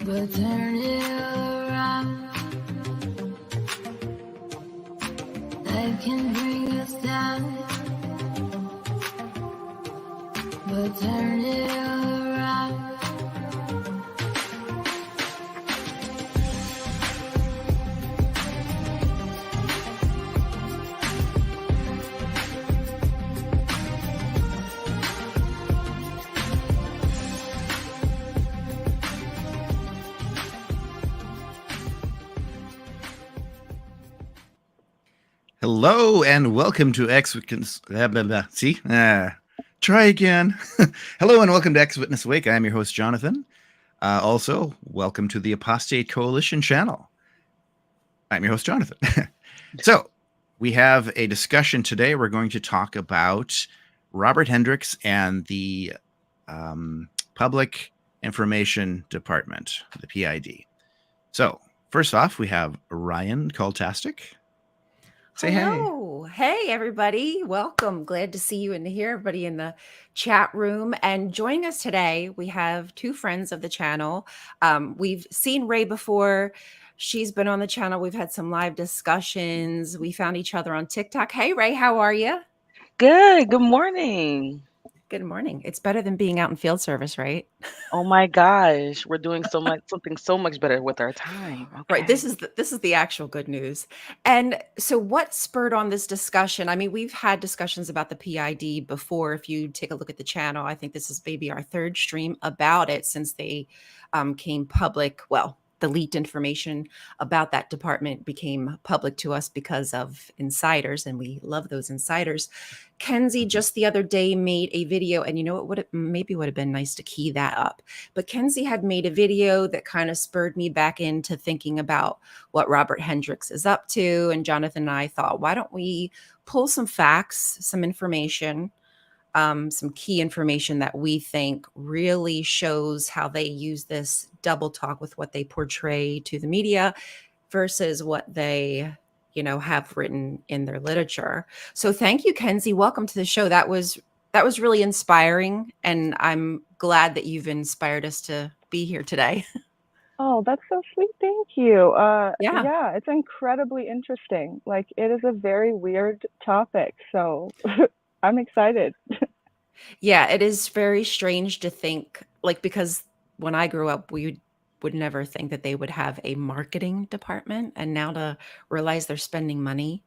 but turn it around. Life can bring us down, but turn it around. Hello and welcome to try again. Hello and welcome to exwitnessawake. I am your host, Jonathan. Also, welcome to the Apostate Coalition channel. I'm your host, Jonathan. So, we have a discussion today. We're going to talk about Robert Hendriks and the Public Information Department, the PID. So, first off, we have Rion Cultastic. Say Hello. Hey, everybody. Welcome. Glad to see you and to hear everybody in the chat room. And joining us today, we have two friends of the channel. We've seen Rae before. She's been on the channel. We've had some live discussions. We found each other on TikTok. Hey, Rae, how are you? Good. Good morning. Good morning. It's better than being out in field service, right? Oh my gosh, we're doing something so much better with our time. Okay. Right. This is the actual good news. And so what spurred on this discussion? I mean, we've had discussions about the PID before. If you take a look at the channel, I think this is maybe our third stream about it since they came public. Well, the leaked information about that department became public to us because of insiders, and we love those insiders. Kenzie just the other day made a video, and you know, it maybe would have been nice to key that up. But Kenzie had made a video that kind of spurred me back into thinking about what Robert Hendriks is up to. And Jonathan and I thought, why don't we pull some facts, some information, some key information that we think really shows how they use this double talk with what they portray to the media versus what they, you know, have written in their literature. So thank you, Kenzie. Welcome to the show. That was really inspiring, and I'm glad that you've inspired us to be here today. Oh, that's so sweet. Thank you. Yeah, it's incredibly interesting. Like, it is a very weird topic, so I'm excited. Yeah, it is very strange to think, like, because when I grew up, we would never think that they would have a marketing department, and now to realize they're spending money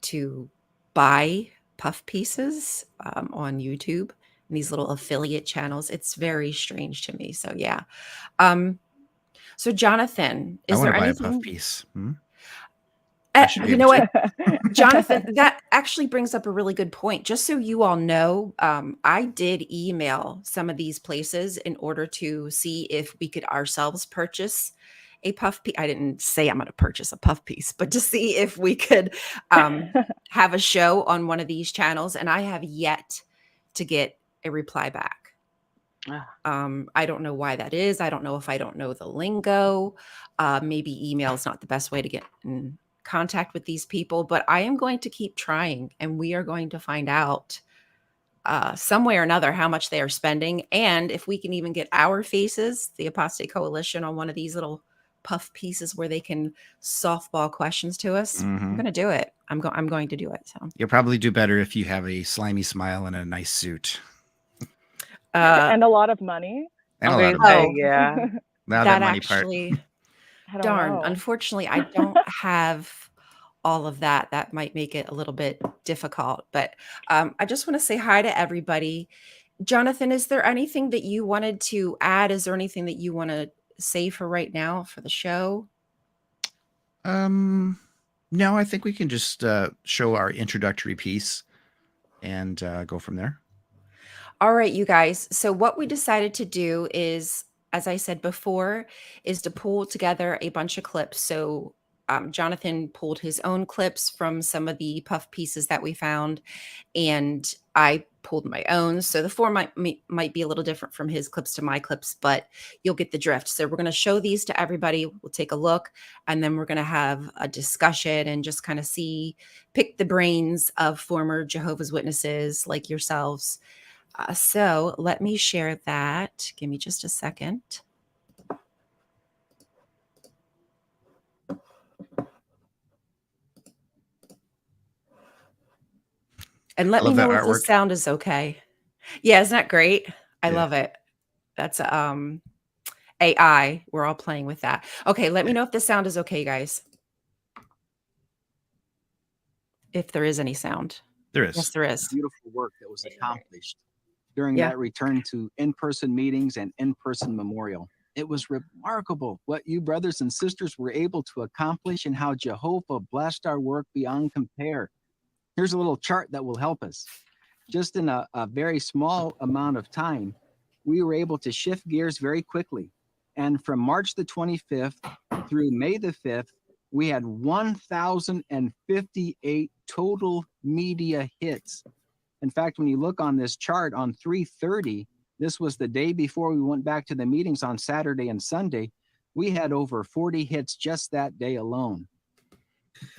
to buy puff pieces on YouTube and these little affiliate channels, it's very strange to me. So yeah. So Jonathan, is there buy anything? a puff piece? You know what, Jonathan, that actually brings up a really good point. Just so you all know, I did email some of these places in order to see if we could ourselves purchase a puff piece. I didn't say I'm going to purchase a puff piece, but to see if we could have a show on one of these channels. And I have yet to get a reply back. I don't know why that is. I don't know if I don't know the lingo. Maybe email is not the best way to get in contact with these people, but I am going to keep trying, and we are going to find out some way or another how much they are spending, and if we can even get our faces, the Apostate Coalition, on one of these little puff pieces where they can softball questions to us. I'm going to do it. I'm going to do it. So you'll probably do better if you have a slimy smile and a nice suit. And a lot of money. And a lot of money. Yeah. Now that money actually, part. Darn. Unfortunately, I don't have all of that. That might make it a little bit difficult. But I just want to say hi to everybody. Jonathan, is there anything that you wanted to add? Is there anything that you want to say for right now for the show? No, I think we can just show our introductory piece and go from there. All right, you guys. So what we decided to do is, as I said before, is to pull together a bunch of clips. So Jonathan pulled his own clips from some of the puff pieces that we found, and I pulled my own. So the format might be a little different from his clips to my clips, but you'll get the drift. So we're going to show these to everybody. We'll take a look, and then we're going to have a discussion and just kind of pick the brains of former Jehovah's Witnesses like yourselves. So let me share that. Give me just a second. And let I me love that know if the artwork. sound is okay. Yeah, isn't that great? I Yeah. love it. That's AI. We're all playing with that. Okay, let me know if the sound is okay, guys. If there is any sound. There is. Yes, there is. Beautiful work that was accomplished during Yeah. that return to in-person meetings and in-person memorial. It was remarkable what you brothers and sisters were able to accomplish and how Jehovah blessed our work beyond compare. Here's a little chart that will help us. Just in a very small amount of time, we were able to shift gears very quickly. And from March the 25th through May the 5th, we had 1,058 total media hits. In fact, when you look on this chart on 3/30, this was the day before we went back to the meetings on Saturday and Sunday, we had over 40 hits just that day alone.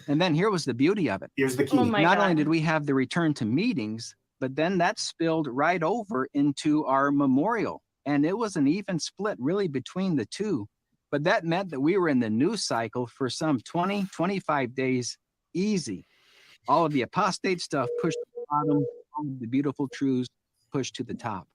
And then here was the beauty of it. Here's the key. Oh my Not God. only did we have the return to meetings, but then that spilled right over into our memorial. And it was an even split really between the two. But that meant that we were in the news cycle for some 20, 25 days easy. All of the apostate stuff pushed to the bottom, all of the beautiful truths pushed to the top.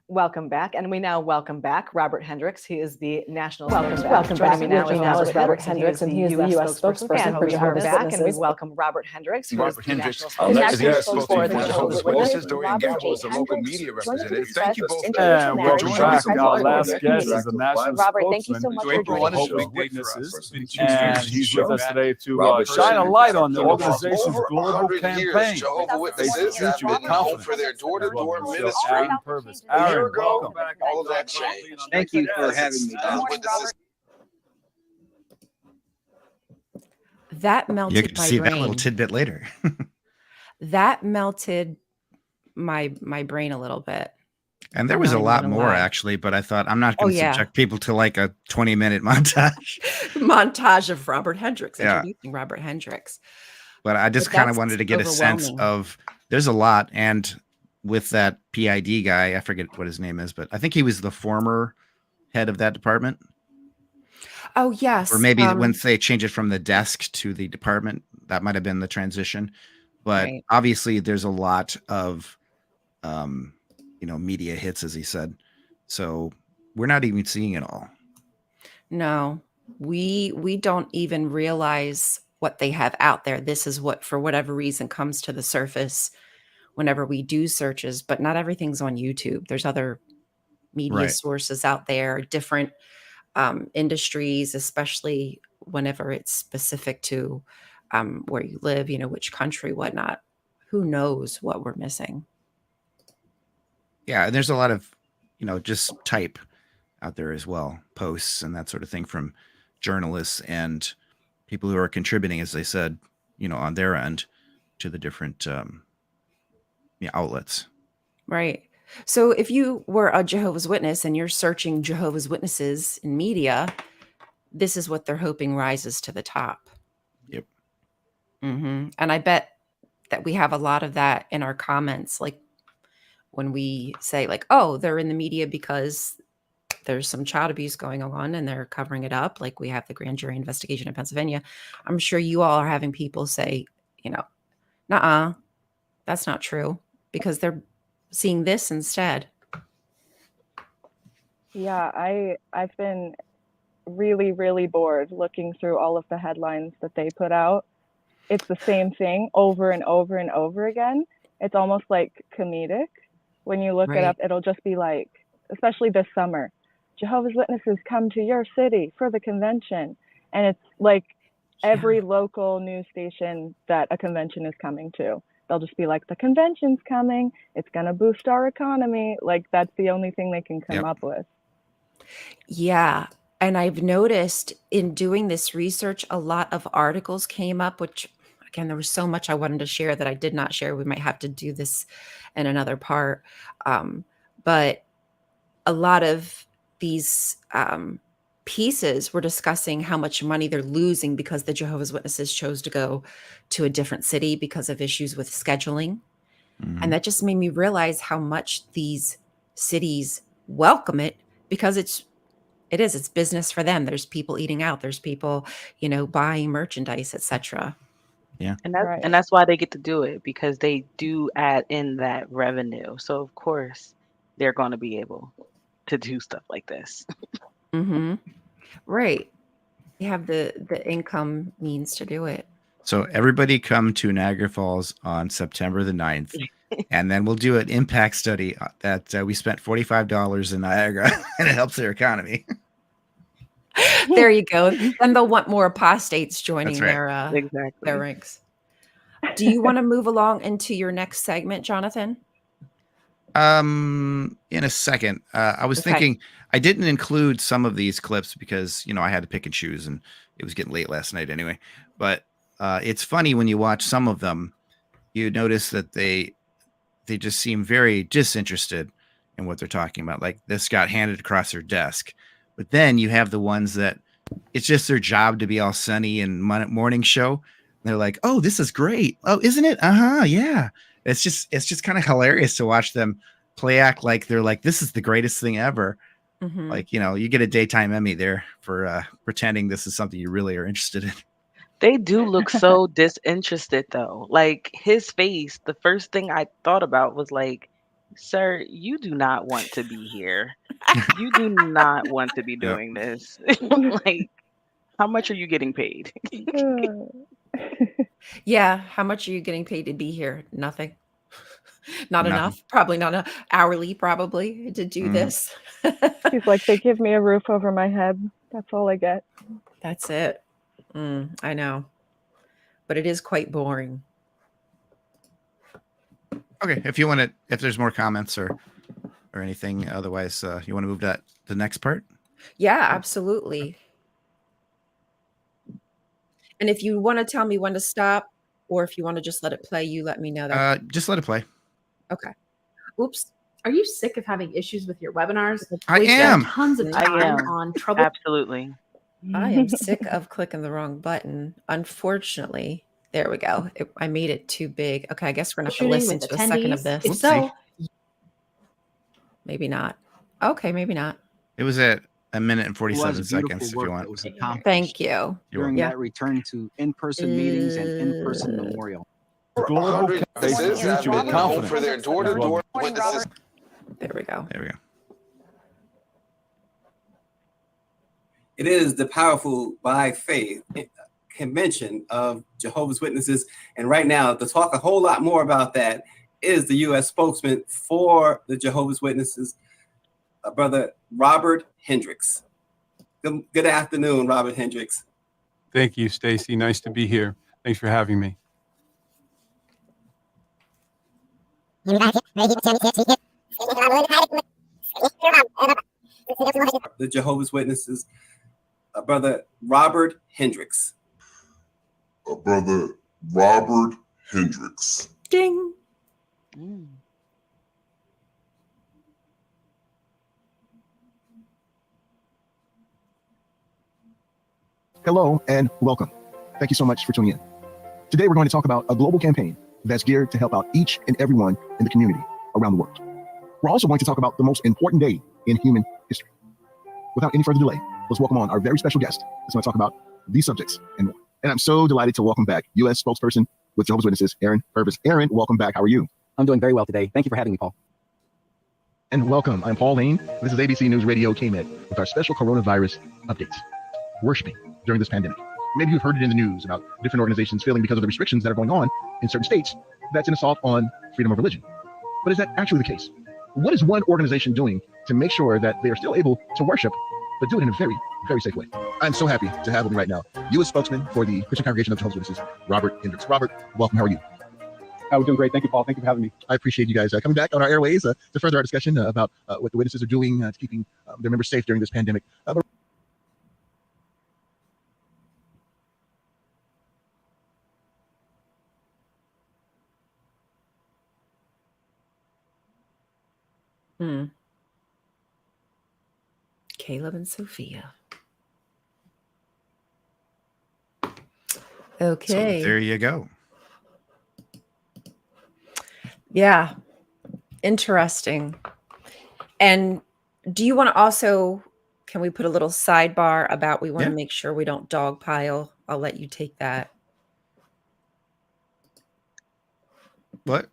Welcome back, and we now welcome back Robert Hendriks. He is the national Welcome spokesperson. back. Joining me now With me now is Robert Hendriks, and he is the U.S. spokesperson And for we Jehovah's are back, and we Witnesses. welcome Robert Hendriks, who is Robert the Hendriks, national national spokesperson spokesperson for the Jehovah's Witnesses. Dorian Gamble is a local media representative. Thank you both. And welcome back. Our last Robert guest is the national Robert, thank you so spokesman much So for April joining 1 is us. a Jehovah's big day for us. Witnesses, and he's with us today to Robert shine a Hendriks, light on the for organization's over global 100 campaign. years, Jehovah Witnesses Faith have Future with been known confidence. for their door-to-door Welcome to ministry. Aaron Purvis. A year Aaron, ago, welcome. all of that changed. Thank you for having me. As witnesses, That You melted can my see that little brain. tidbit later. That melted my brain a little bit. And there I'm was not a even lot gonna more lie. actually, but I thought I'm not Oh, going to yeah. subject people to like a 20-minute montage. Montage of Robert Hendriks, Yeah. introducing Robert Hendriks. But I just But kind of that's wanted to get a sense overwhelming. of there's a lot. And with that PID guy, I forget what his name is, but I think he was the former head of that department. Oh, yes. Or maybe when they change it from the desk to the department, that might have been the transition. But Right. obviously there's a lot of media hits, as he said. So we're not even seeing it all. No, we don't even realize what they have out there. This is what, for whatever reason, comes to the surface whenever we do searches, but not everything's on YouTube. There's other media Right. sources out there, different industries, especially whenever it's specific to where you live, which country, whatnot. Who knows what we're missing? Yeah, and there's a lot of, just type out there as well, posts and that sort of thing from journalists and people who are contributing, as they said, on their end to the different outlets. Right. So if you were a Jehovah's Witness and you're searching Jehovah's Witnesses in media, this is what they're hoping rises to the top. Yep. And I bet that we have a lot of that in our comments, like when we say like, oh, they're in the media because there's some child abuse going on and they're covering it up. Like we have the grand jury investigation in Pennsylvania. I'm sure you all are having people say, nuh-uh, that's not true, because they're seeing this instead. Yeah, I've been really, really bored looking through all of the headlines that they put out. It's the same thing over and over and over again. It's almost like comedic. When you look it Right. up, it'll just be like, especially this summer, Jehovah's Witnesses come to your city for the convention. And it's like every local news station that a convention is coming to. They'll just be like, the convention's coming. It's going to boost our economy. Like, that's the only thing they can come Yep. up with. Yeah. And I've noticed in doing this research, a lot of articles came up, which again, there was so much I wanted to share that I did not share. We might have to do this in another part. But a lot of these pieces were discussing how much money they're losing because the Jehovah's Witnesses chose to go to a different city because of issues with scheduling. Mhm. And that just made me realize how much these cities welcome it, because it's business for them. There's people eating out, there's people, buying merchandise, etc. Right. And that's why they get to do it, because they do add in that revenue. So of course they're going to be able to do stuff like this. Mm-hmm. Right. You have the income means to do it. So everybody come to Niagara Falls on September the 9th, and then we'll do an impact study that we spent $45 in Niagara, and it helps their economy. There you go. And they'll want more apostates joining That's right. their Exactly. ranks. Do you want to move along into your next segment, Jonathan? In a second. I was Okay. thinking I didn't include some of these clips because, I had to pick and choose, and it was getting late last night anyway. But it's funny when you watch some of them, you notice that they just seem very disinterested in what they're talking about. Like this got handed across their desk. But then you have the ones that it's just their job to be all sunny and morning show. And they're like, oh, this is great. Oh, isn't it? Yeah. It's just kind of hilarious to watch them play act like they're like, this is the greatest thing ever. Mhm. Like, you get a daytime Emmy there for pretending this is something you really are interested in. They do look so disinterested though. Like his face, the first thing I thought about was like, sir, you do not want to be here. You do not want to be doing this. Like, how much are you getting paid? Yeah. How much are you getting paid to be here? Nothing. Not Nothing. enough. Probably not hourly, probably, to do this. He's like, they give me a roof over my head. That's all I get. That's it. I know. But it is quite boring. Okay. If there's more comments or anything, otherwise, you want to move to the next part? Yeah, absolutely. And if you want to tell me when to stop, or if you want to just let it play, you let me know that. Just let it play. Okay. Oops. Are you sick of having issues with your webinars? I Wasting am. tons of I time am. on trouble. Absolutely. I am sick of clicking the wrong button. Unfortunately, there we go. I made it too big. Okay, I guess we're going to have to Shooting listen with to a second of attendees. this. If so, Maybe not. Okay, maybe not. It was at 1 minute and It 47 was seconds beautiful if you work want. that was accomplished Thank you. during Yeah. that return to in-person meetings and in-person memorial. Global This faith is future with happening for confidence. their door-to-door witnesses. There we go. There we go. It is the powerful by faith convention of Jehovah's Witnesses. And right now, to talk a whole lot more about that is the U.S. spokesman for the Jehovah's Witnesses, Brother Robert Hendriks. Good afternoon, Robert Hendriks. Thank you, Stacy. Nice to be here. Thanks for having me. The Jehovah's Witnesses, Brother Robert Hendriks. Brother Robert Hendriks. Ding. Hello and welcome. Thank you so much for tuning in. Today we're going to talk about a global campaign that's geared to help out each and everyone in the community around the world. We're also going to talk about the most important day in human history. Without any further delay, let's welcome on our very special guest that's going to talk about these subjects and more. And I'm so delighted to welcome back U.S. spokesperson with Jehovah's Witnesses, Aaron Purvis. Aaron, welcome back. How are you? I'm doing very well today. Thank you for having me, Paul. And welcome. I'm Paul Lane. This is ABC News Radio KMED with our special coronavirus updates. Worshiping during this pandemic. Maybe you've heard it in the news about different organizations failing because of the restrictions that are going on in certain states. That's an assault on freedom of religion. But is that actually the case? What is one organization doing to make sure that they are still able to worship, but do it in a very, very safe way? I'm so happy to have with me right now U.S. spokesman for the Christian Congregation of Jehovah's Witnesses, Robert Hendriks. Robert, welcome. How are you? I'm doing great. Thank you, Paul. Thank you for having me. I appreciate you guys coming back on our airways to further our discussion about what the witnesses are doing to keeping their members safe during this pandemic. Caleb and Sophia. Okay. So there you go. Yeah. Interesting. And do you want to also, can we put a little sidebar about we want to make sure we don't dogpile? I'll let you take that. What?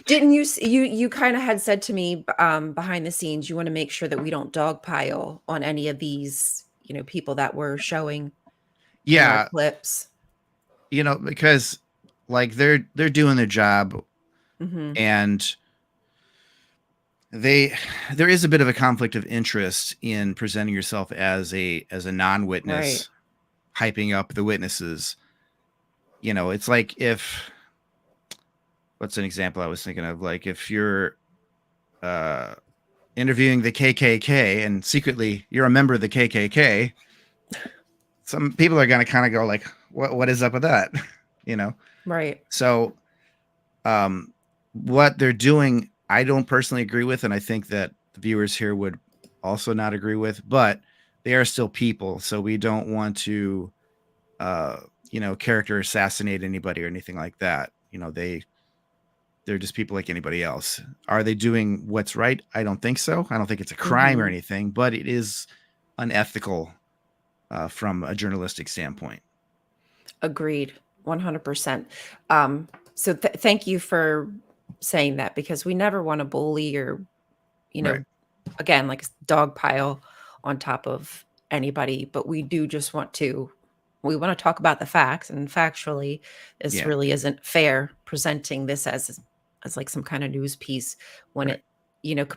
Didn't you kind of had said to me behind the scenes, you want to make sure that we don't dogpile on any of these, people that were showing in our Yeah, clips. because like they're doing their job, Hmm. and there is a bit of a conflict of interest in presenting yourself as a non-witness, hyping up the witnesses. It's like what's an example I was thinking of? Like if you're interviewing the KKK and secretly you're a member of the KKK, some people are going to kind of go like, what is up with that? Right. So what they're doing, I don't personally agree with, and I think that the viewers here would also not agree with, but they are still people, so we don't want to character assassinate anybody or anything like that. They're just people like anybody else. Are they doing what's right? I don't think so. I don't think it's a crime or anything, but it is unethical from a journalistic standpoint. Agreed. 100%. So thank you for saying that, because we never want to bully or, Right. again, like dogpile on top of anybody, but we do just want to talk about the facts, and factually, this really isn't fair presenting this as like some kind of news piece when it,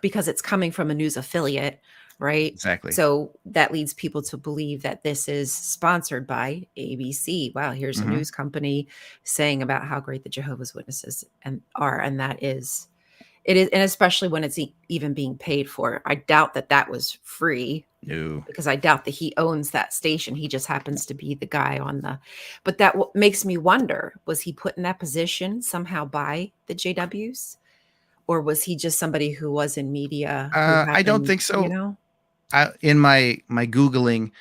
because it's coming from a news affiliate, right? Exactly. So that leads people to believe that this is sponsored by ABC. Wow, here's a news company saying about how great the Jehovah's Witnesses are, and that is. It is, and especially when it's even being paid for. I doubt that was free. No. Because I doubt that he owns that station. He just happens to be the guy on the. But that makes me wonder: was he put in that position somehow by the JWs, or was he just somebody who was in media? I don't think so. In my Googling,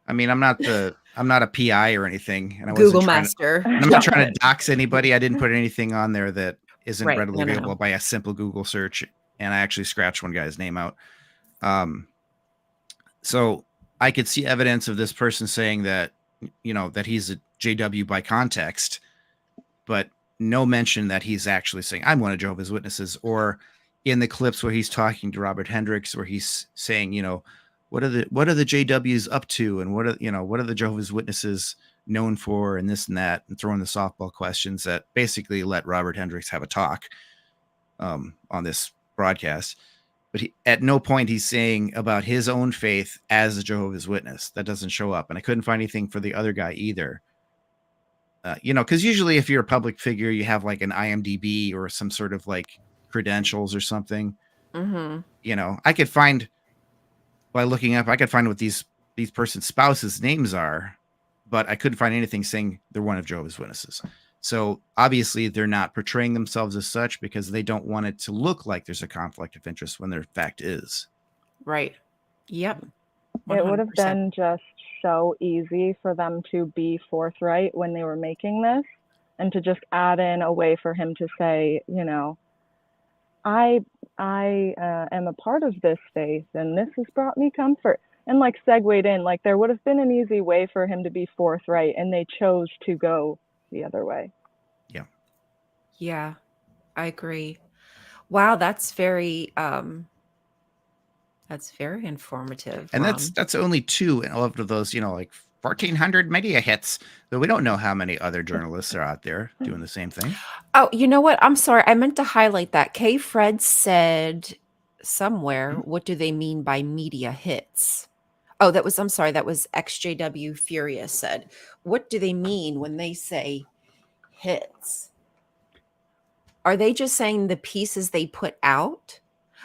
I mean, I'm not a PI or anything, and I Google wasn't master. I'm not trying to dox anybody. I didn't put anything on there that isn't Right. readily No. available by a simple Google search, and I actually scratched one guy's name out. So I could see evidence of this person saying that, that he's a JW by context, but no mention that he's actually saying I'm one of Jehovah's Witnesses, or in the clips where he's talking to Robert Hendriks, where he's saying, what are the JWs up to, and what are the Jehovah's Witnesses known for, and this and that, and throwing the softball questions that basically let Robert Hendriks have a talk on this broadcast. But at no point he's saying about his own faith as a Jehovah's Witness. That doesn't show up. And I couldn't find anything for the other guy either. Because usually if you're a public figure, you have like an IMDb or some sort of like credentials or something. I could find, by looking up, I could find what these person's spouses' names are, but I couldn't find anything saying they're one of Jehovah's Witnesses. So obviously they're not portraying themselves as such because they don't want it to look like there's a conflict of interest when there in fact is. Right. Yep. 100%. It would have been just so easy for them to be forthright when they were making this, and to just add in a way for him to say, I am a part of this faith, and this has brought me comfort, and like segued in, like there would have been an easy way for him to be forthright, and they chose to go the other way. Yeah, I agree. Wow, that's very informative. And Wow. that's only two of those, like 1,400 media hits. But we don't know how many other journalists are out there doing the same thing. Oh, you know what? I'm sorry. I meant to highlight that. K. Fred said somewhere, what do they mean by media hits? Oh, I'm sorry. That was XJW Furious said. What do they mean when they say hits? Are they just saying the pieces they put out?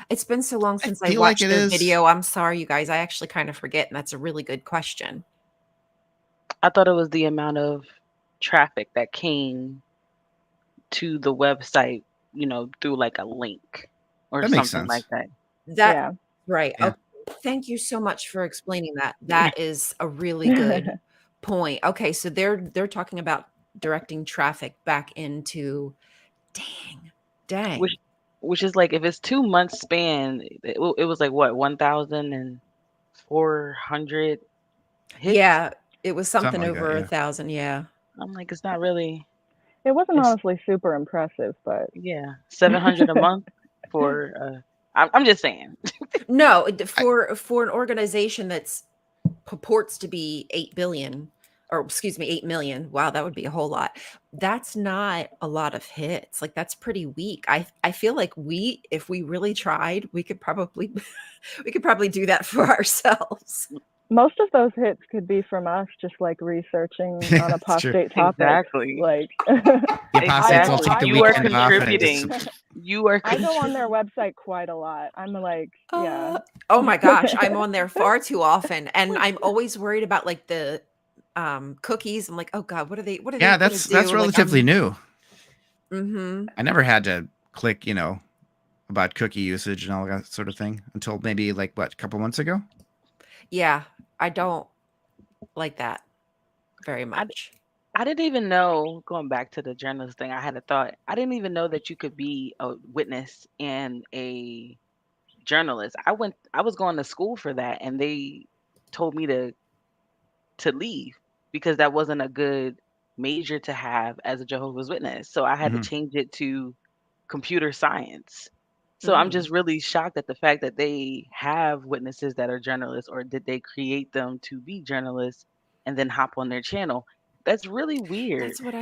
It's been so long since I watched their video. I'm sorry, you guys. I actually kind of forget, and that's a really good question. I thought it was the amount of traffic that came to the website, through like a link or something like that. Right. Yeah. Okay. Thank you so much for explaining that. That is a really good point. Okay, so they're talking about directing traffic back into dang. Which is like, if it's 2 months span, it was like what, 1,400 hits? Yeah, it was something like over that, yeah. 1,000. Yeah. I'm like, it's not really. It wasn't honestly super impressive, but yeah, 700 a month for. I'm just saying. No, for an organization that's purports to be 8 billion, or excuse me, 8 million. Wow, that would be a whole lot. That's not a lot of hits. Like, that's pretty weak. I feel like if we really tried, we could probably do that for ourselves. most of those hits could be from us just like researching on That's true. apostate topics. Exactly. Like The apostates will take the You are weekend off. And contributing. just, You are. I go on their website quite a lot. I'm like, yeah. Oh my gosh, I'm on there far too often, and I'm always worried about like the cookies. I'm like, oh God, what are they? What are yeah, they? that's relatively new. Mm-hmm. I never had to click, about cookie usage and all that sort of thing until maybe a couple months ago. Yeah, I don't like that very much. I didn't even know, going back to the journalist thing, I had a thought. I didn't even know that you could be a witness and a journalist. I was going to school for that, and they told me to leave because that wasn't a good major to have as a Jehovah's Witness. So I had to change it to computer science. So I'm just really shocked at the fact that they have witnesses that are journalists, or did they create them to be journalists and then hop on their channel? That's really weird. That's what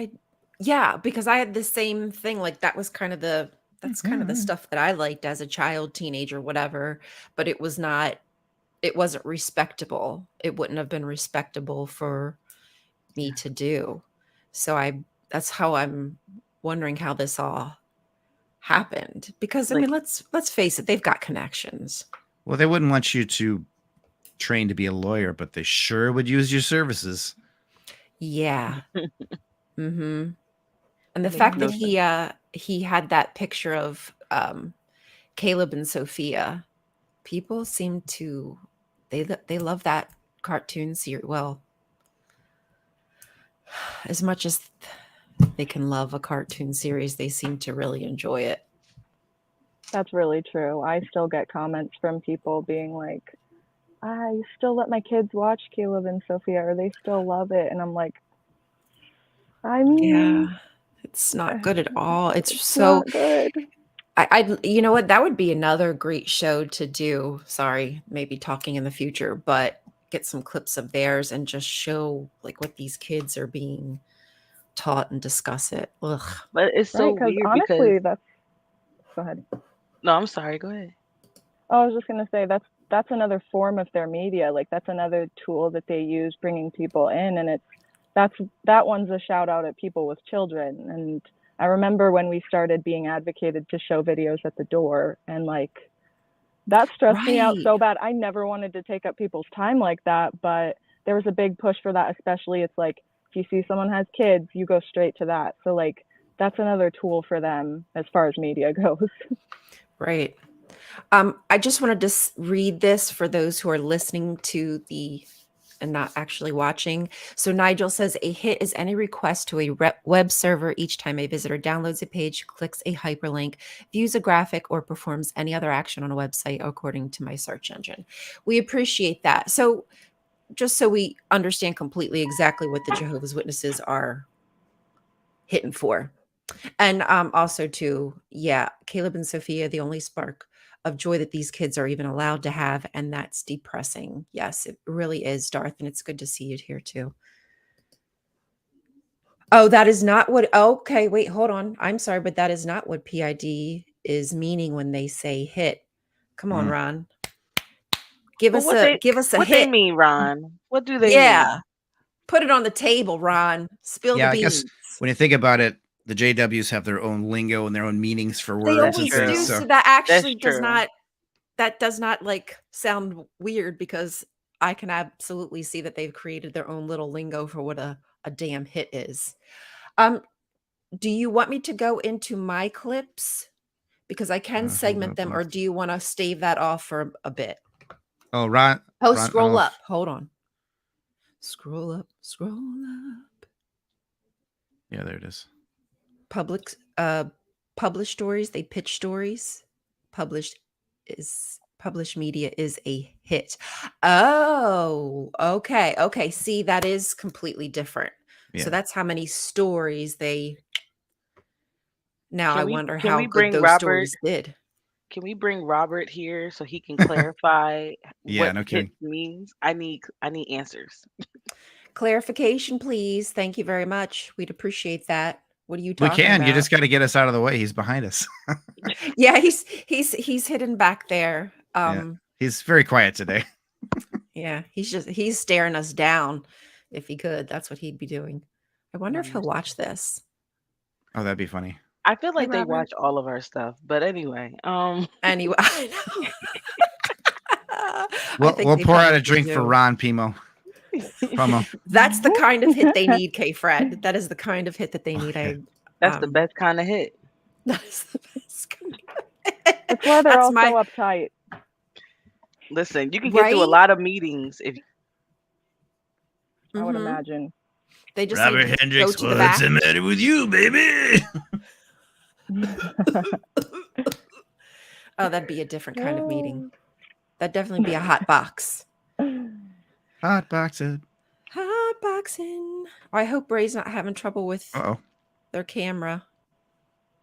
yeah, because I had the same thing. Like, that was kind of the stuff that I liked as a child, teenager, whatever, but it wasn't respectable. It wouldn't have been respectable for me to do. So that's how I'm wondering how this all happened, because I mean, let's face it, they've got connections. Well, they wouldn't want you to train to be a lawyer, but they sure would use your services. Yeah. Mm-hmm. And the fact that he had that picture of Caleb and Sophia, people seem to they love that cartoon series. Well, as much as they can love a cartoon series, they seem to really enjoy it. That's really true. I still get comments from people being like, I still let my kids watch Caleb and Sophia, or they still love it. And I'm like, I mean, yeah, it's not good at all. It's so not good. I you know what, that would be another great show to do. Sorry, maybe talking in the future, but get some clips of theirs and just show like what these kids are being taught and discuss it. Ugh. But it's so Right, weird honestly, because. Go ahead. No, I'm sorry. Go ahead. I was just gonna say that's another form of their media. Like, that's another tool that they use, bringing people in, and that one's a shout out at people with children. And I remember when we started being advocated to show videos at the door, and like that stressed me out so bad. I never wanted to take up people's time like that, but there was a big push for that. Especially, it's like if you see someone has kids, you go straight to that. So like that's another tool for them as far as media goes. Right. I just wanted to read this for those who are listening to and not actually watching. So Nigel says, a hit is any request to a web server each time a visitor downloads a page, clicks a hyperlink, views a graphic, or performs any other action on a website according to my search engine. We appreciate that. So just so we understand completely exactly what the Jehovah's Witnesses are hitting for. And also too, yeah, Caleb and Sophia, the only spark of joy that these kids are even allowed to have, and that's depressing. Yes, it really is, Darth, and it's good to see you here too. Oh, that is not what, okay, wait, hold on. I'm sorry, but that is not what PID is meaning when they say hit. Come on, Ron. Give us a hit. What they mean, Ron? What do they mean? Put it on the table, Ron. Spill the beans. I guess when you think about it, the JWs have their own lingo and their own meanings for words. They always do. So that actually does not like sound weird, because I can absolutely see that they've created their own little lingo for what a damn hit is. Do you want me to go into my clips? Because I can segment them, or do you want to stave that off for a bit? Oh, Ron. Scroll up. Hold on. Scroll up. Yeah, there it is. Published stories. They pitch stories. Published media is a hit. Oh, okay. See, that is completely different. Yeah. So that's how many stories they Now I Can we wonder can how we good bring those Robert? stories did. Can we bring Robert here so he can clarify Yeah, what no hit kidding. means? I need answers. Clarification, please. Thank you very much. We'd appreciate that. What are you We talking can. You about? just got to get us out of the way. He's behind us. Yeah, he's hidden back there. Yeah. He's very quiet today. Yeah, he's staring us down. If he could, that's what he'd be doing. I wonder if he'll watch this. Oh, that'd be funny. I feel like they Robert. watch all of our stuff, but anyway. Anyway, I know. We'll they pour out a probably drink for do. Ron Pimo. Promo. That's the kind of hit they need, K. Fred. That is the kind of hit that they need. That's the best kind of hit. That is the best kind of That's why they're That's all my- so uptight. Listen, you can get through a Right? lot of meetings if I would Mhm. imagine. They just Robert need to go Hendricks, to the what's back. the matter with you, baby? Oh, that'd be a different kind of meeting. That'd definitely be a hot box. Hot boxing. Hot boxing. Oh, I hope Ray's not having trouble with Uh-oh. their camera.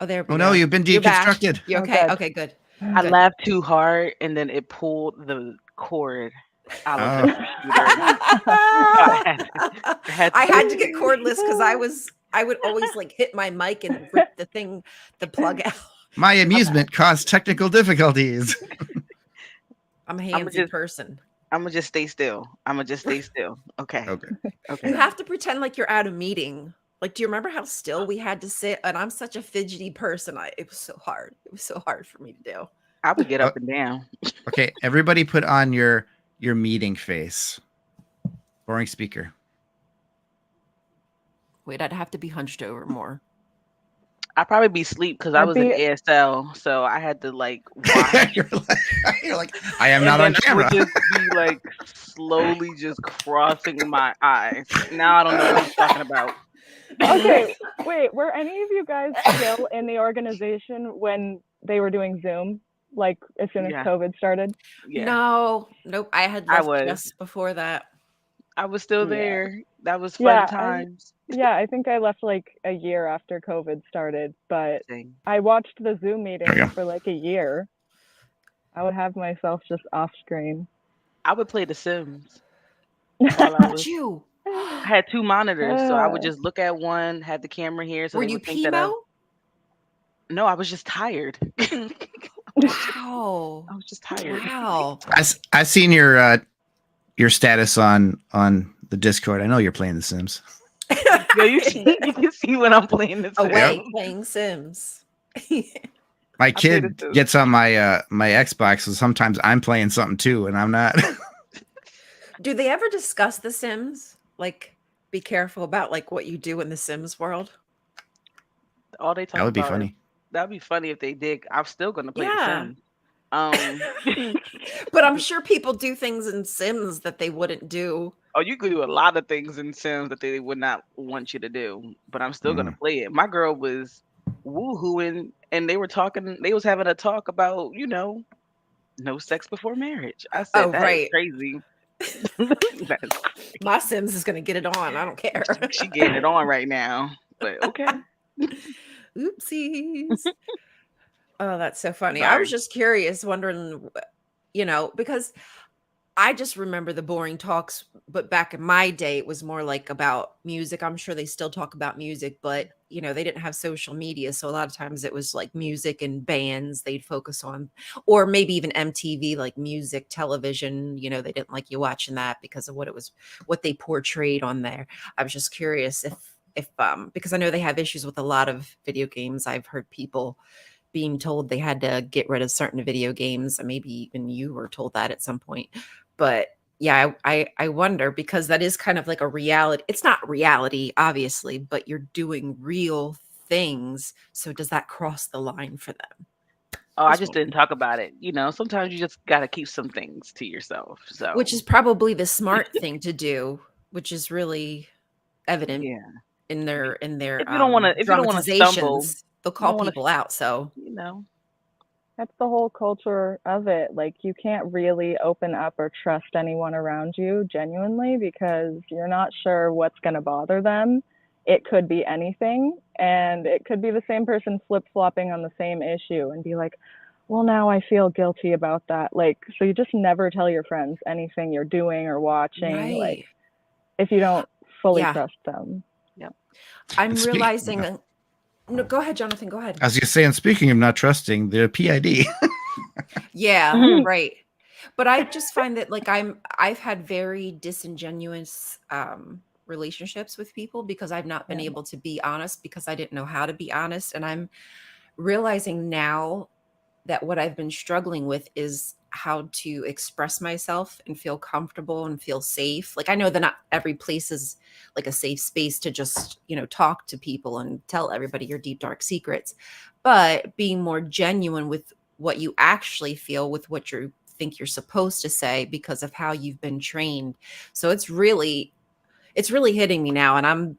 Oh, there we Oh, go. no, you've been You're back. deconstructed. You okay? Okay, good. I Good. laughed too hard and then it pulled the cord out of the computer. I had to get cordless because I would always like hit my mic and rip the plug out. My amusement caused technical difficulties. I'm a handsy person. I'm gonna just stay still. Okay. You have to pretend like you're at a meeting. Like, do you remember how still we had to sit? And I'm such a fidgety person. It was so hard. It was so hard for me to do. I would get up and down. Okay, everybody put on your meeting face. Boring speaker. Wait, I'd have to be hunched over more. I'd probably be asleep because I was in ASL, so I had to like watch. You're like, I am not on camera. I would just be like slowly just crossing my eyes. Now I don't know what he's talking about. Okay, wait, were any of you guys still in the organization when they were doing Zoom? Like as soon as Yeah. COVID started? Yeah. No, nope. I had left just before that. I was still Yeah. there. That was fun Yeah, times. I think I left like a year after COVID started, but I watched the Zoom meetings for like a year. I would have myself just off screen. I would play The Sims. While I was, you? I had two monitors, so I would just look at one, had the camera here, so Were they you would think that I. Pimo? No, I was just tired. Wow. I was just tired. Wow. I seen your status on the Discord. I know you're playing The Sims. Yo, you can see when I'm playing this. Away playing Sims. My kid gets on my my Xbox, so sometimes I'm playing something too, and I'm not. Do they ever discuss The Sims? Like, be careful about like what you do in the Sims world. All they talk That would be about funny. That'd be funny if they did. I'm still gonna play Yeah. The Sims. But I'm sure people do things in Sims that they wouldn't do. Oh, you could do a lot of things in Sims that they would not want you to do, but I'm still gonna play it. My girl was woohooing, and they were talking. They was having a talk about, no sex before marriage. I said, Oh, that is right. crazy. My Sims is gonna get it on. I don't care. She getting it on right now, but okay. Oopsies. Oh, that's so funny. I was just curious, wondering, because I just remember the boring talks, but back in my day, it was more like about music. I'm sure they still talk about music, but they didn't have social media. So a lot of times it was like music and bands they'd focus on, or maybe even MTV, like music, television. They didn't like you watching that because of what they portrayed on there. I was just curious if because I know they have issues with a lot of video games. I've heard people being told they had to get rid of certain video games, and maybe even you were told that at some point. But yeah, I wonder, because that is kind of like a reality. It's not reality, obviously, but you're doing real things. So does that cross the line for them? Oh, I just didn't talk about it. Sometimes you just got to keep some things to yourself. So, Which is probably the smart thing to do, which is really evident in their if you don't want to stumble, they'll call people out. So that's the whole culture of it. Like, you can't really open up or trust anyone around you genuinely, because you're not sure what's going to bother them it could be anything, and it could be the same person flip-flopping on the same issue and be like, well, now I feel guilty about that. Like, so you just never tell your friends anything you're doing or watching, like, if you don't fully trust them. Yep. I'm realizing. No, go ahead, Jonathan. Go ahead. As you say, and speaking of not trusting, the PID. Yeah, right. But I just find that like I've had very disingenuous relationships with people because I've not been able to be honest because I didn't know how to be honest. And I'm realizing now that what I've been struggling with is how to express myself and feel comfortable and feel safe. Like I know that not every place is like a safe space to just, talk to people and tell everybody your deep, dark secrets, but being more genuine with what you actually feel with what you think you're supposed to say because of how you've been trained. So it's really hitting me now. And I'm,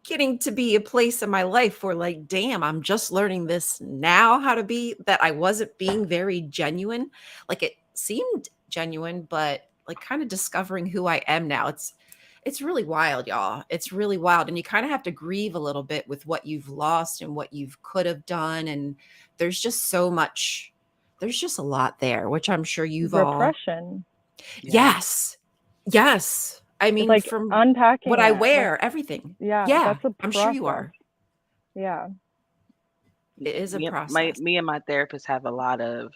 getting to be a place in my life where like, damn, I'm just learning this now, how to be, that I wasn't being very genuine. Like it seemed genuine, but like kind of discovering who I am now. It's really wild, y'all. It's really wild. And you kind of have to grieve a little bit with what you've lost and what you could have done. And there's just so much, there's just a lot there, which I'm sure you've all. Repression. Yes. Yes. I mean, like from unpacking what I that, wear, like, everything. Yeah, Yeah, that's a I'm process. sure you are. Yeah. It is a process. Me and my therapist have a lot of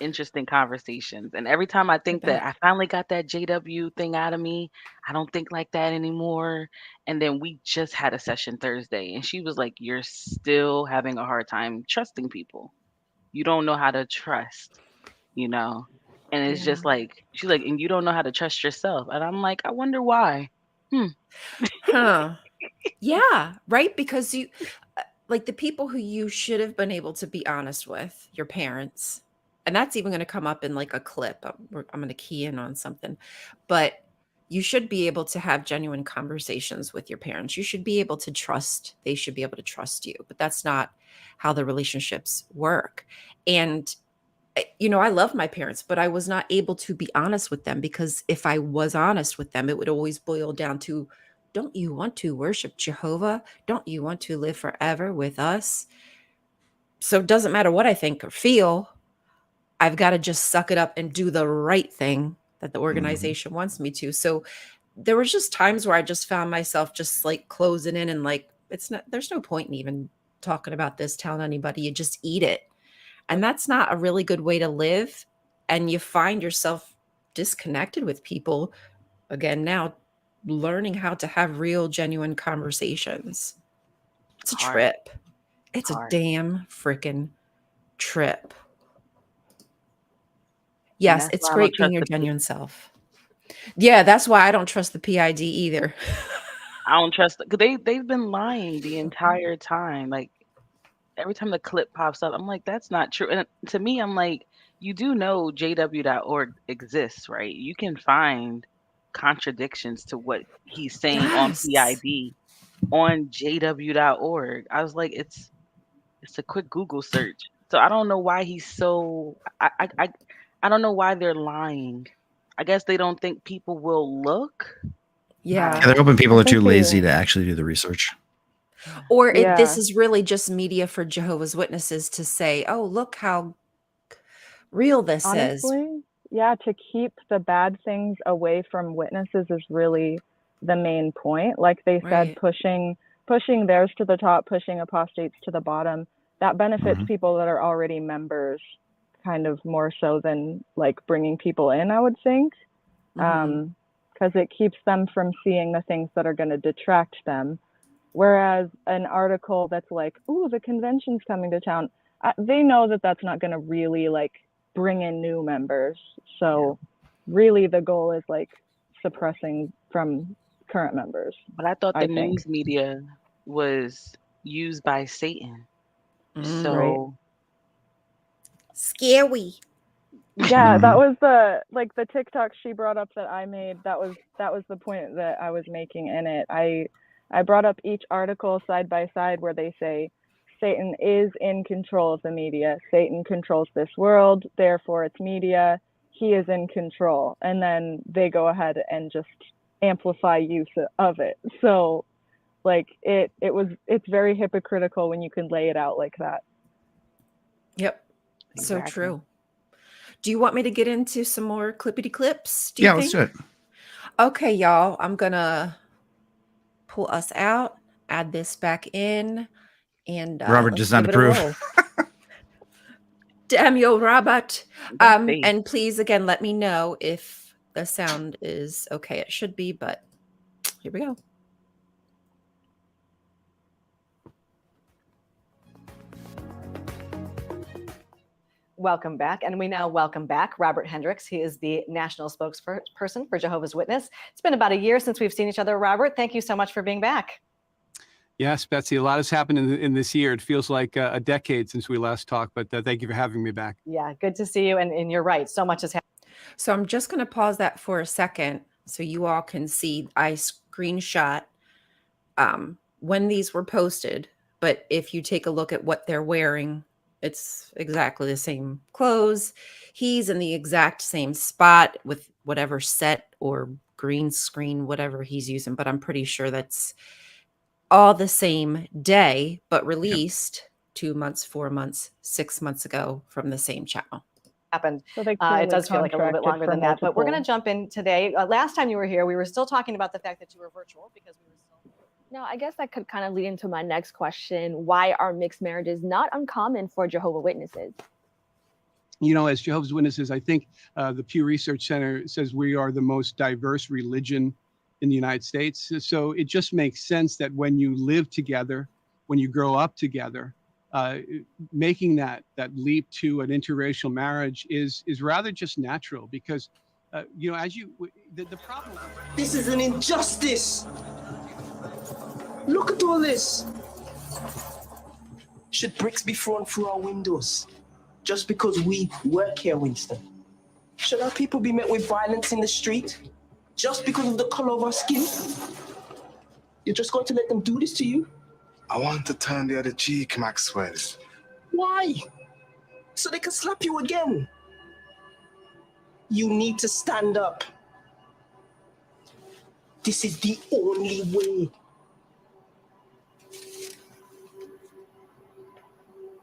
interesting conversations. And every time I think that I finally got that JW thing out of me, I don't think like that anymore. And then we just had a session Thursday and she was like, you're still having a hard time trusting people. You don't know how to trust, And it's just like, she's like, and you don't know how to trust yourself. And I'm like, I wonder why. Huh. Yeah, right? Because you, like the people who you should have been able to be honest with, your parents, and that's even going to come up in like a clip. I'm going to key in on something, but you should be able to have genuine conversations with your parents. You should be able to trust, they should be able to trust you, but that's not how the relationships work. And I love my parents, but I was not able to be honest with them because if I was honest with them, it would always boil down to, don't you want to worship Jehovah? Don't you want to live forever with us? So it doesn't matter what I think or feel. I've got to just suck it up and do the right thing that the organization wants me to. So there was just times where I just found myself just like closing in and like, there's no point in even talking about this, telling anybody, you just eat it. And that's not a really good way to live. And you find yourself disconnected with people. Again, now learning how to have real, genuine conversations. It's a trip. It's a damn freaking trip. Yes, it's great being your genuine self. Yeah, that's why I don't trust the PID either. I don't trust, because they've been lying the entire time. Like, every time the clip pops up, I'm like, that's not true. And to me, I'm like, you do know jw.org exists, right? You can find contradictions to what he's saying on PID on jw.org. I was like, it's a quick Google search. So I don't know why he's so, I don't know why they're lying. I guess they don't think people will look. Yeah. They're hoping people are too lazy to actually do the research. Or this is really just media for Jehovah's Witnesses to say, oh, look how real this Honestly, is. Yeah, to keep the bad things away from witnesses is really the main point. Like they said, pushing theirs to the top, pushing apostates to the bottom, that benefits people that are already members kind of more so than like bringing people in, I would think. Because it keeps them from seeing the things that are going to detract them. Whereas an article that's like, ooh, the convention's coming to town, they know that that's not going to really like bring in new members. So really the goal is like suppressing from current members. But I thought the news media was used by Satan. So scary. Yeah, that was the TikTok she brought up that I made. That was the point that I was making in it. I brought up each article side by side where they say Satan is in control of the media. Satan controls this world, therefore it's media. He is in control. And then they go ahead and just amplify use of it. So Like it's very hypocritical when you can lay it out like that. Yep. Exactly. So true. Do you want me to get into some more clippity clips? Do you Yeah, let's think? do it. Okay, y'all. I'm gonna pull us out, add this back in, and Robert let's does not give it a approve. roll. Damn you, Robert. Let's see. And please again let me know if the sound is okay. It should be, but here we go. Welcome back. And we now welcome back Robert Hendriks. He is the national spokesperson for Jehovah's Witness. It's been about a year since we've seen each other, Robert. Thank you so much for being back. Yes, Betsy, a lot has happened in this year. It feels like a decade since we last talked, but thank you for having me back. Yeah, good to see you. And you're right. So much has happened. So I'm just going to pause that for a second so you all can see. I screenshot when these were posted, but if you take a look at what they're wearing, it's exactly the same clothes. He's in the exact same spot with whatever set or green screen, whatever he's using, but I'm pretty sure that's all the same day, but released 2 months, 4 months, 6 months ago from the same channel. Happened. So they It does feel like a little bit contracted longer for than that, but we're going to multiple. jump in today. Last time you were here, we were still talking about the fact that you were virtual because we were still. No, I guess that could kind of lead into my next question. Why are mixed marriages not uncommon for Jehovah Witnesses? You know, as Jehovah's Witnesses, I think the Pew Research Center says we are the most diverse religion in the United States. So it just makes sense that when you live together, when you grow up together, making that leap to an interracial marriage is rather just natural because, you know, as you, the problem. This is an injustice. Look at all this. Should bricks be thrown through our windows just because we work here, Winston? Should our people be met with violence in the street just because of the color of our skin? You're just going to let them do this to you? I want to turn the other cheek, Maxwell. Why? So they can slap you again. You need to stand up. This is the only way.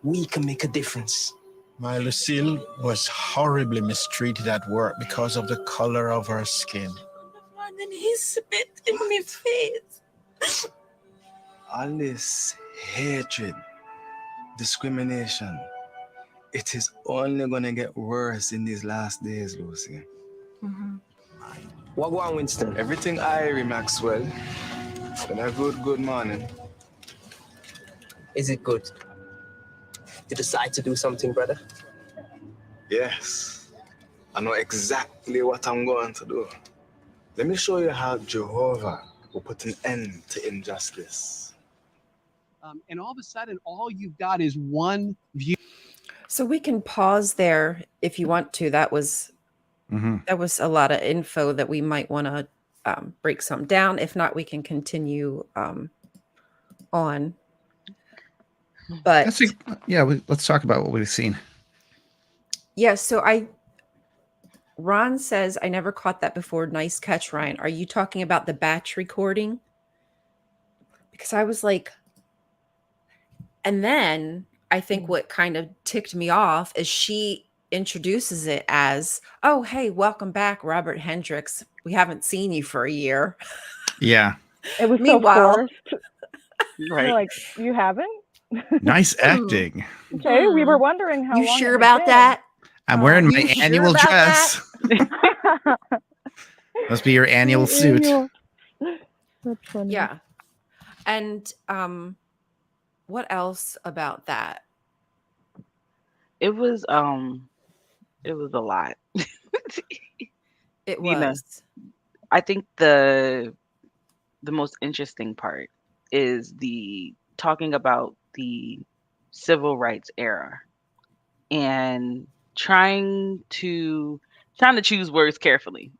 We can make a difference. My Lucille was horribly mistreated at work because of the color of her skin. And he spit in my face. All this hatred, discrimination, it is only going to get worse in these last days, Lucy. Mm-hmm. What go on, Winston? Everything Irie, Maxwell. Been a good morning. Is it good? You decide to do something, brother? Yes. I know exactly what I'm going to do. Let me show you how Jehovah will put an end to injustice. And all of a sudden, all you've got is one view. So we can pause there if you want to. That was a lot of info that we might want to break some down. If not, we can continue on. But let's talk about what we've seen. Yeah, so Ron says, I never caught that before. Nice catch, Ryan. Are you talking about the batch recording? Because I was like, and then I think what kind of ticked me off is she introduces it as, oh, hey, welcome back, Robert Hendriks. We haven't seen you for a year. Yeah. It was Meanwhile, so forced. Right. You're like, you haven't? Nice acting. Okay, we were wondering how you long sure it about been. that? I'm wearing my You annual sure about dress. Must be your annual suit. That's funny. Yeah. And what else about that? It was a lot. It Nina, was. I think the most interesting part is the talking about the civil rights era and trying to choose words carefully.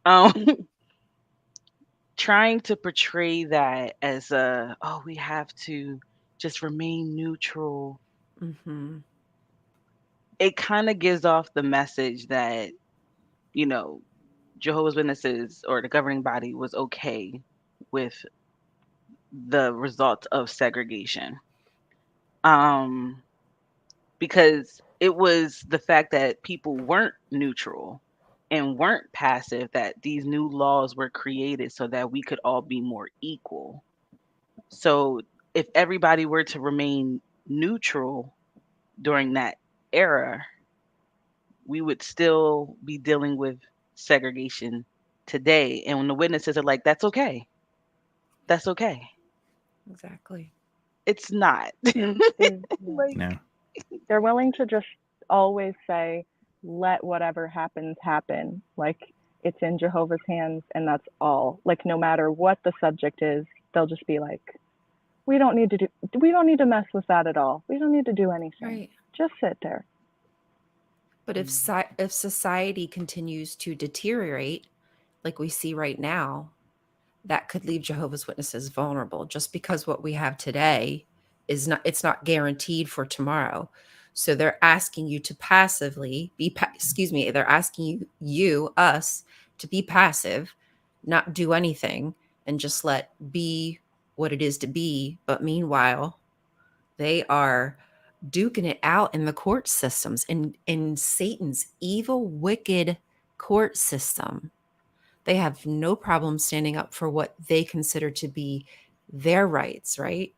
Trying to portray that as we have to just remain neutral. Mm-hmm. It kind of gives off the message that, you know, Jehovah's Witnesses or the governing body was okay with the results of segregation. Because it was the fact that people weren't neutral and weren't passive that these new laws were created so that we could all be more equal. So if everybody were to remain neutral during that era, we would still be dealing with segregation today. And when the witnesses are like, that's okay. That's okay. Exactly. It's not. Like, No. they're willing to just always say, let whatever happens happen. Like, it's in Jehovah's hands and that's all. Like, no matter what the subject is, they'll just be like, we don't need to mess with that at all. We don't need to do anything. Right. Just sit there. But if society continues to deteriorate, like we see right now, that could leave Jehovah's Witnesses vulnerable. Just because what we have today it's not guaranteed for tomorrow. So they're asking you to passively they're asking us to be passive, not do anything, and just let be what it is to be. But meanwhile, they are duking it out in the court systems, in Satan's evil, wicked court system. They have no problem standing up for what they consider to be their rights, right?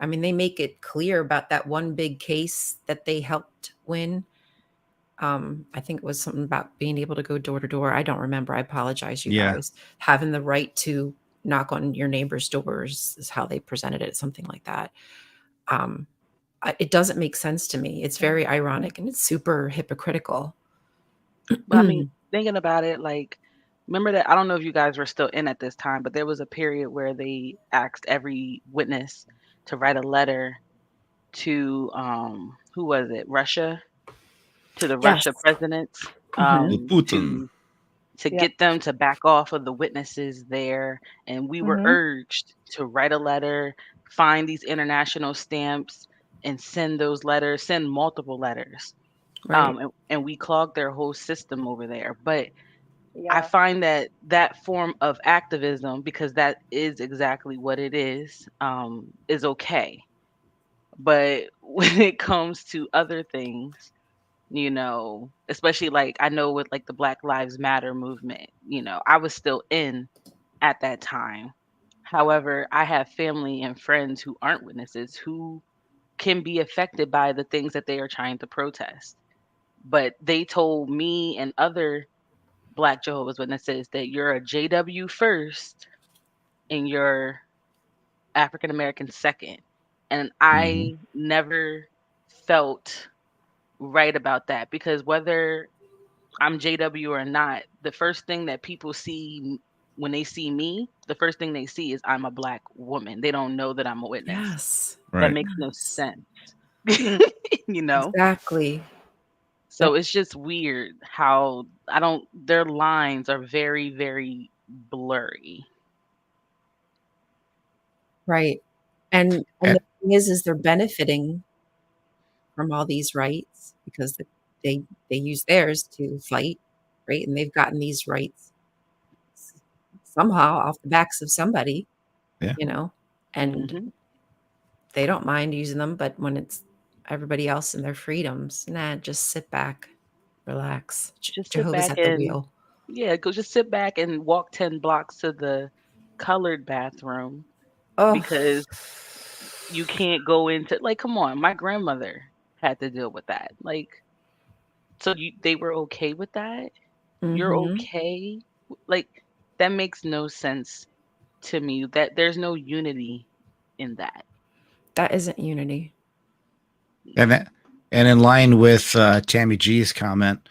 I mean, they make it clear about that one big case that they helped win. I think it was something about being able to go door to door. I don't remember. I apologize, you guys. Having the right to knock on your neighbor's doors is how they presented it, something like that. It doesn't make sense to me. It's very ironic and it's super hypocritical. But I mean, thinking about it, like, remember that, I don't know if you guys were still in at this time, but there was a period where they asked every witness to write a letter to, who was it? Russia? To the Russia presidents, Putin. to get them to back off of the witnesses there. And we were urged to write a letter, find these international stamps, and send those letters, send multiple letters. Right. And we clogged their whole system over there. But I find that form of activism, because that is exactly what it is okay. But when it comes to other things, you know, especially like I know with like the Black Lives Matter movement, you know, I was still in at that time. However, I have family and friends who aren't witnesses who can be affected by the things that they are trying to protest. But they told me and other Black Jehovah's Witnesses that you're a JW first and you're African American second. And I never felt right about that, because whether I'm JW or not, the first thing that people see when they see me, the first thing they see is I'm a Black woman. They don't know that I'm a witness. Yes. That makes no sense. You know? Exactly. So it's just weird how their lines are very, very blurry. Right. And the thing is they're benefiting from all these rights because they use theirs to fight, right? And they've gotten these rights somehow off the backs of somebody, you know, and they don't mind using them. But when it's everybody else and their freedoms, just sit back, relax. Just Jehovah's sit back at the and wheel. just sit back and walk 10 blocks to the colored bathroom. Because you can't go into, like, come on, my grandmother had to deal with that. Like, so they were okay with that? You're okay? Like, that makes no sense to me. That there's no unity in that. That isn't unity. And in line with Tammy G's comment,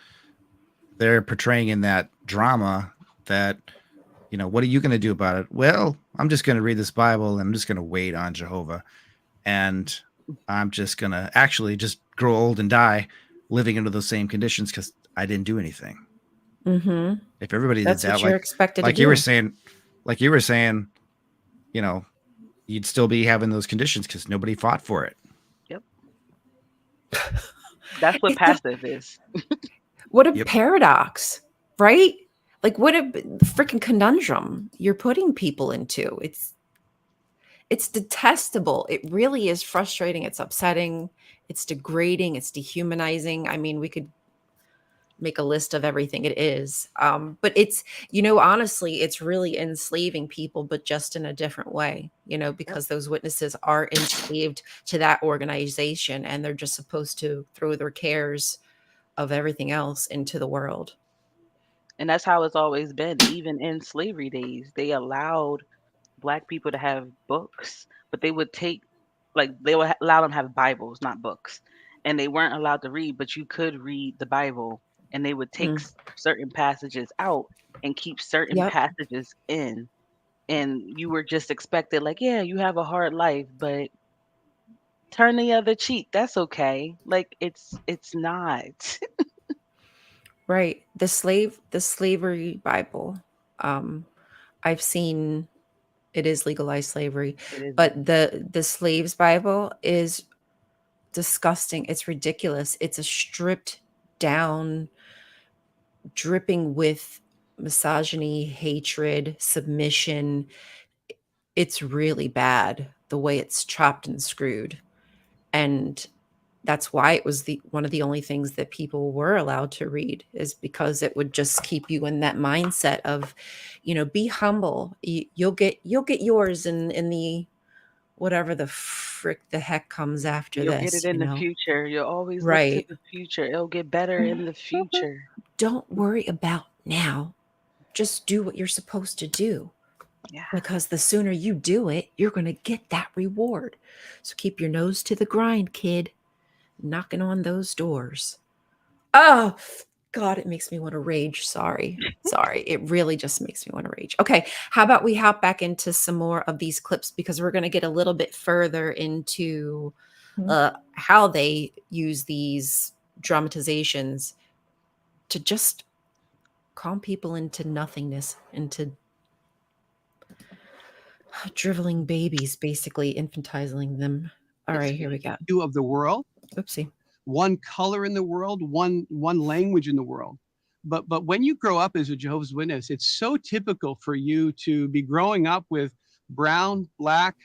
they're portraying in that drama that, you know, what are you going to do about it? Well, I'm just going to read this Bible and I'm just going to wait on Jehovah. And I'm just going to actually just grow old and die living under those same conditions because I didn't do anything. If everybody did that, you're expected like to you do. were saying, you know, you'd still be having those conditions because nobody fought for it. Yep. That's what passive is. What a paradox, right? Like, what a freaking conundrum you're putting people into. It's it's detestable. It really is frustrating. It's upsetting. It's degrading. It's dehumanizing. I mean, we could make a list of everything it is. But it's, honestly, it's really enslaving people, but just in a different way, because those witnesses are enslaved to that organization and they're just supposed to throw their cares of everything else into the world. And that's how it's always been. Even in slavery days, they allowed Black people to have books, but they would allow them to have Bibles, not books. And they weren't allowed to read, but you could read the Bible. And they would take certain passages out and keep certain passages in. And you were just expected, like, yeah, you have a hard life, but turn the other cheek. That's okay. Like, it's not. Right. The slavery Bible. I've seen it is legalized slavery, but the slaves Bible is disgusting. It's ridiculous. It's a stripped down, dripping with misogyny, hatred, submission. It's really bad the way it's chopped and screwed. And that's why it was one of the only things that people were allowed to read, is because it would just keep you in that mindset of, be humble. You'll get yours in the whatever the frick the heck comes after You'll this. get it in the future. You'll always look to Right. the future. It'll get better in the future. Don't worry about now. Just do what you're supposed to do. Yeah. Because the sooner you do it, you're going to get that reward. So keep your nose to the grind, kid. Knocking on those doors. Oh, God, it makes me want to rage. Sorry. It really just makes me want to rage. Okay, how about we hop back into some more of these clips, because we're going to get a little bit further into how they use these dramatizations to just calm people into nothingness, into driveling babies, basically infantizing them. All right, here we go. View of the world. Oopsie. One color in the world, one language in the world. But when you grow up as a Jehovah's Witness, it's so typical for you to be growing up with brown, black,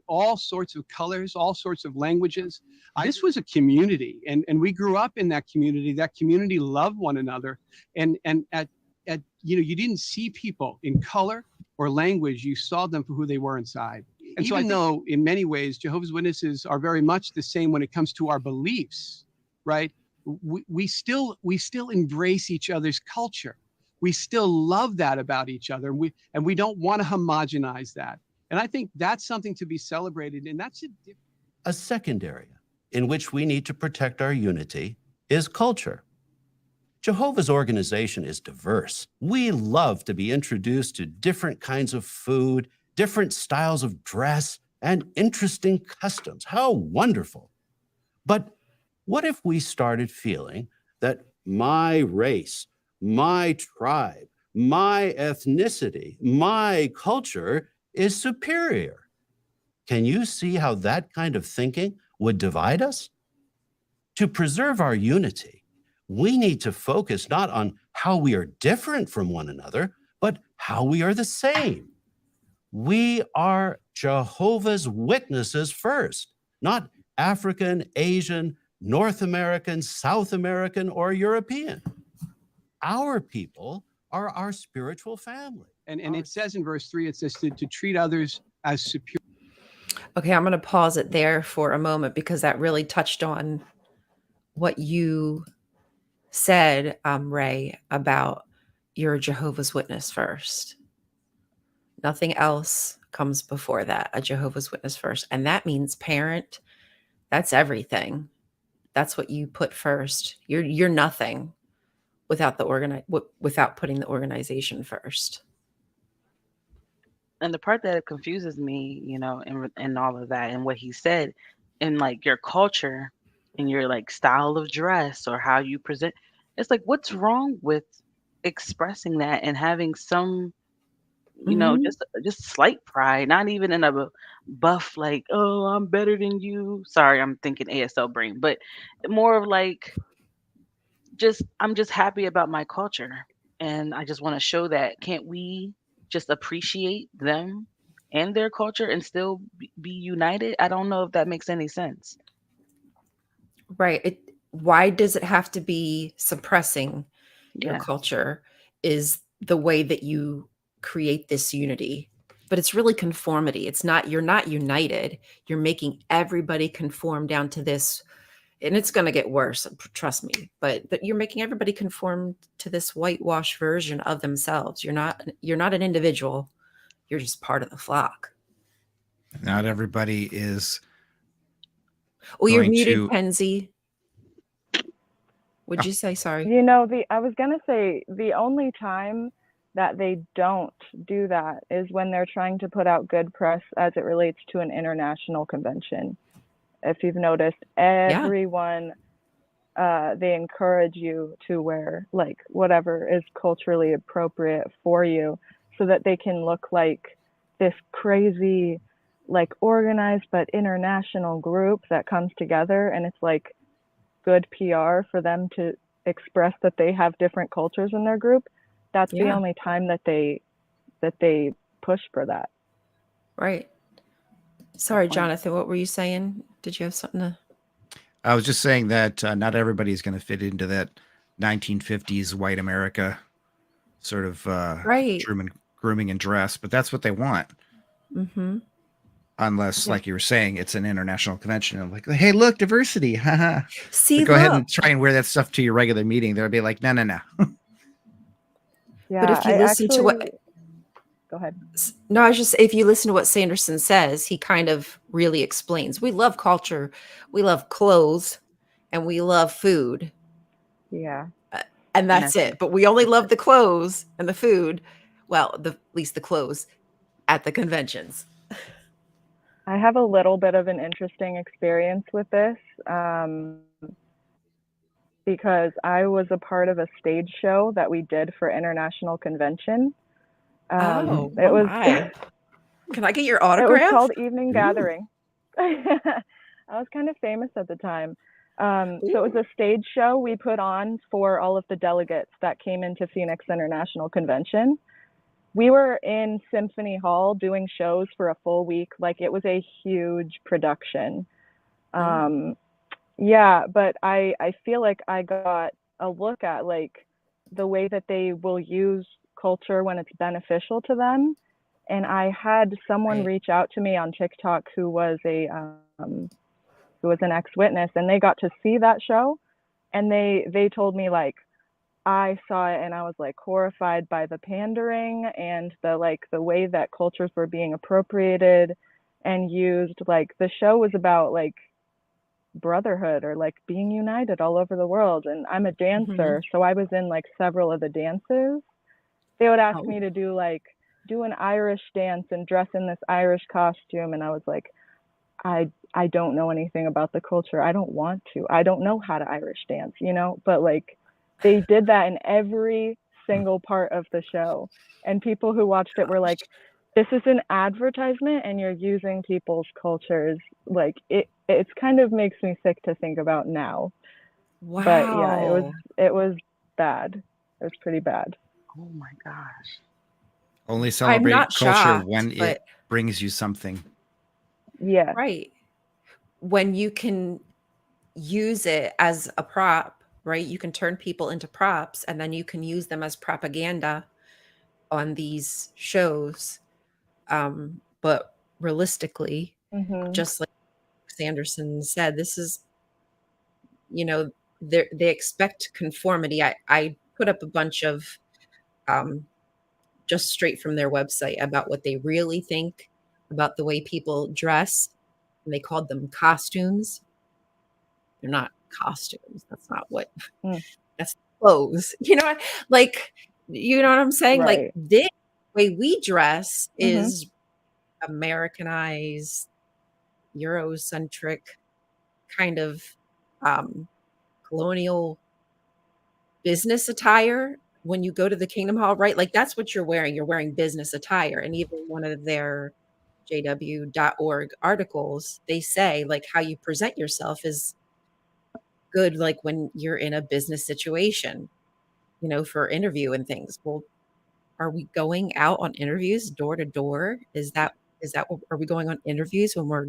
all sorts of colors, all sorts of languages. This was a community, and we grew up in that community. That community loved one another, and you didn't see people in color or language. You saw them for who they were inside. And even though in many ways Jehovah's Witnesses are very much the same when it comes to our beliefs, right? We still embrace each other's culture. We still love that about each other, and we don't want to homogenize that. And I think that's something to be celebrated. And that's a second area in which we need to protect our unity is culture. Jehovah's organization is diverse. We love to be introduced to different kinds of food, different styles of dress, and interesting customs. How wonderful. But what if we started feeling that my race, my tribe, my ethnicity, my culture is superior? Can you see how that kind of thinking would divide us? To preserve our unity, we need to focus not on how we are different from one another, but how we are the same. We are Jehovah's Witnesses first, not African, Asian, North American, South American, or European. Our people are our spiritual family. And it says in verse 3, it says to treat others as superior. Okay, I'm going to pause it there for a moment, because that really touched on what you said, Ray, about you're a Jehovah's Witness first. Nothing else comes before that, a Jehovah's Witness first. And that means parent. That's everything. That's what you put first. You're nothing without without putting the organization first. And the part that confuses me, in all of that and what he said, in like your culture and your like style of dress or how you present, it's like, what's wrong with expressing that and having some, just slight pride, not even in a buff, like, oh, I'm better than you. Sorry, I'm thinking ASL brain, but more of like, I'm just happy about my culture. And I just want to show that. Can't we just appreciate them and their culture and still be united? I don't know if that makes any sense. Right. Why does it have to be suppressing your Yeah. culture is the way that you create this unity. But it's really conformity. It's not, you're not united. You're making everybody conform down to this, and it's going to get worse, trust me. But you're making everybody conform to this whitewash version of themselves. You're not an individual. You're just part of the flock. Not everybody is. Oh, you're going muted, to- Kenzie. Would you say? Sorry. You know, I was going to say the only time that they don't do that is when they're trying to put out good press as it relates to an international convention. If you've noticed, everyone, they encourage you to wear like whatever is culturally appropriate for you so that they can look like this crazy, like organized but international group that comes together, and it's like good PR for them to express that they have different cultures in their group. That's the only time that they push for that. Right. Sorry, Jonathan, what were you saying? Did you have something to... I was just saying that not everybody's going to fit into that 1950s white America sort of grooming and dress, but that's what they want. Mm-hmm. Unless, like you were saying, it's an international convention. And like, hey, look, diversity. Haha. See, go ahead and try and wear that stuff to your regular meeting. They'll be like, no. Yeah, but if you listen to what... Go ahead. No, I was just, if you listen to what Sanderson says, he kind of really explains. We love culture, we love clothes, and we love food. Yeah. And that's it. But we only love the clothes and the food. Well, at least the clothes at the conventions. I have a little bit of an interesting experience with this because I was a part of a stage show that we did for International Convention. It was. My. Can I get your autograph? It was called Evening Gathering. I was kind of famous at the time. So it was a stage show we put on for all of the delegates that came into Phoenix International Convention. We were in Symphony Hall doing shows for a full week. Like, it was a huge production. Yeah, but I feel like I got a look at like the way that they will use culture when it's beneficial to them. And I had someone reach out to me on TikTok who was an ex-witness, and they got to see that show, and they told me like, I saw it and I was like horrified by the pandering and the way that cultures were being appropriated and used. Like, the show was about like brotherhood or like being united all over the world. And I'm a dancer, so I was in like several of the dances. They would ask me to do an Irish dance and dress in this Irish costume, and I was like, I don't know anything about the culture. I don't want to. I don't know how to Irish dance, but like, they did that in every single part of the show. And people who watched it were like, this is an advertisement and you're using people's cultures. Like, it's kind of makes me sick to think about now. Wow. But yeah, it was bad. It was pretty bad. Oh my gosh. Only celebrate culture shocked, when it brings you something. Yeah. Right. When you can use it as a prop, right? You can turn people into props, and then you can use them as propaganda on these shows. But realistically, just like Sanderson said, this is, they expect conformity. I put up a bunch of just straight from their website about what they really think about the way people dress. And they called them costumes. They're not costumes. That's not what, that's clothes. You know what I'm saying? Right. Like, the way we dress is Americanized, Eurocentric kind of colonial business attire. When you go to the Kingdom Hall, right? Like, that's what you're wearing. You're wearing business attire. And even one of their jw.org articles, they say like how you present yourself is good, like when you're in a business situation, for interview and things. Well, are we going out on interviews door to door? Is that Is that what, are we going on interviews when we're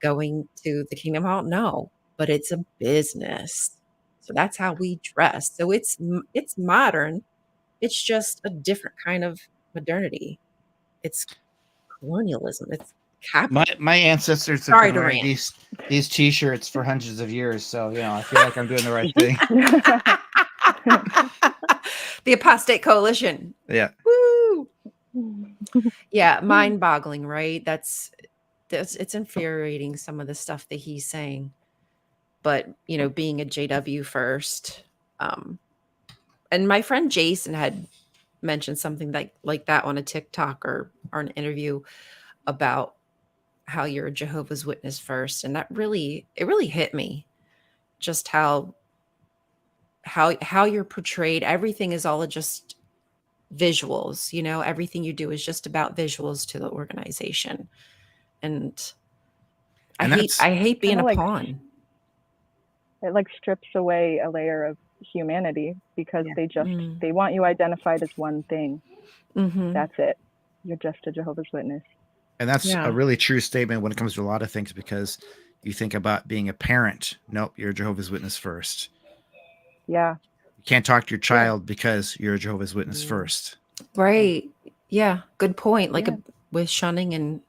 going to the Kingdom Hall? No, but it's a business. So that's how we dress. So it's modern. It's just a different kind of modernity. It's colonialism. It's capitalism. My ancestors have Sorry been to wearing rant. these t-shirts for hundreds of years, so I feel like I'm doing the right thing. The Apostate Coalition. Yeah. Woo! Yeah, mind-boggling, right? That's it's infuriating, some of the stuff that he's saying. But being a JW first, and my friend Jason had mentioned something like that on a TikTok or an interview about how you're a Jehovah's Witness first, and it really hit me, just how you're portrayed. Everything is all just visuals. Everything you do is just about visuals to the organization, and I hate being a pawn. It like strips away a layer of humanity because they want you identified as one thing. That's it. You're just a Jehovah's Witness. And that's a really true statement when it comes to a lot of things, because you think about being a parent. Nope, you're a Jehovah's Witness first. Yeah. You can't talk to your child because you're a Jehovah's Witness first. Right. Yeah. Good point. Like with shunning and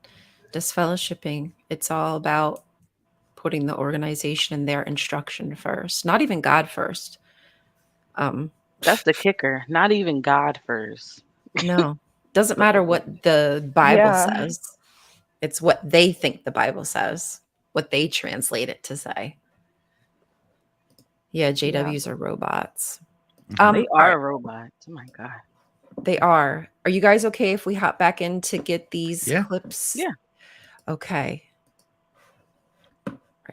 disfellowshipping, it's all about putting the organization and their instruction first, not even God first. That's the kicker. Not even God first. No, doesn't matter what the Bible says. It's what they think the Bible says, what they translate it to say. Yeah, JWs are robots. They are robots. Oh my God. They are. Are you guys okay if we hop back in to get these clips? Yeah. Okay.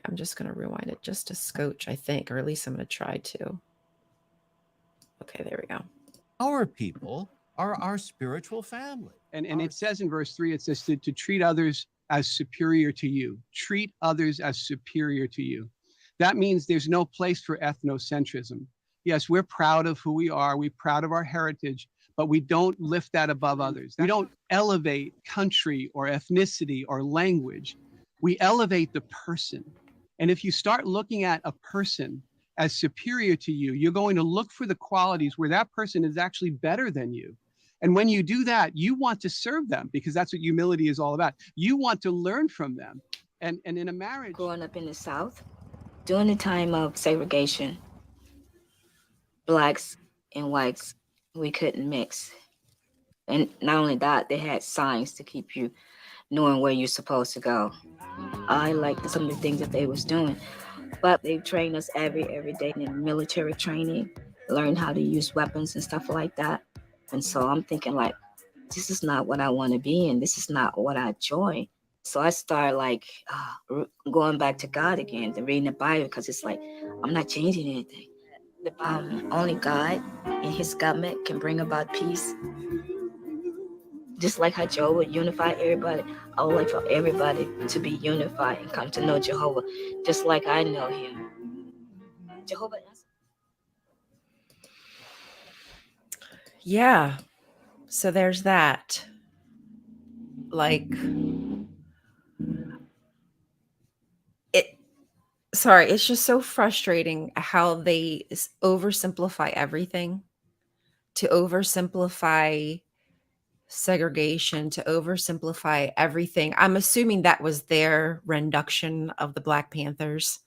I'm just going to rewind it just a scotch, I think, or at least I'm going to try to. Okay, there we go. Our people are our spiritual family. And it says in verse 3, it says to treat others as superior to you. Treat others as superior to you. That means there's no place for ethnocentrism. Yes, we're proud of who we are. We're proud of our heritage, but we don't lift that above others. We don't elevate country or ethnicity or language. We elevate the person. And if you start looking at a person as superior to you, you're going to look for the qualities where that person is actually better than you. And when you do that, you want to serve them because that's what humility is all about. You want to learn from them. And in a marriage... Growing up in the South, during the time of segregation, Blacks and whites, we couldn't mix. And not only that, they had signs to keep you knowing where you're supposed to go. I liked some of the things that they was doing, but they trained us every day in military training, learn how to use weapons and stuff like that. And so I'm thinking like, this is not what I want to be in. This is not what I enjoy. So I started like going back to God again, to reading the Bible, because it's like, I'm not changing anything. Only God and his government can bring about peace. Just like how Jehovah unified everybody, I would like for everybody to be unified and come to know Jehovah, just like I know him. Jehovah. Yeah. So there's that. Like, it's just so frustrating how they oversimplify everything, to oversimplify segregation, to oversimplify everything. I'm assuming that was their rendition of the Black Panthers.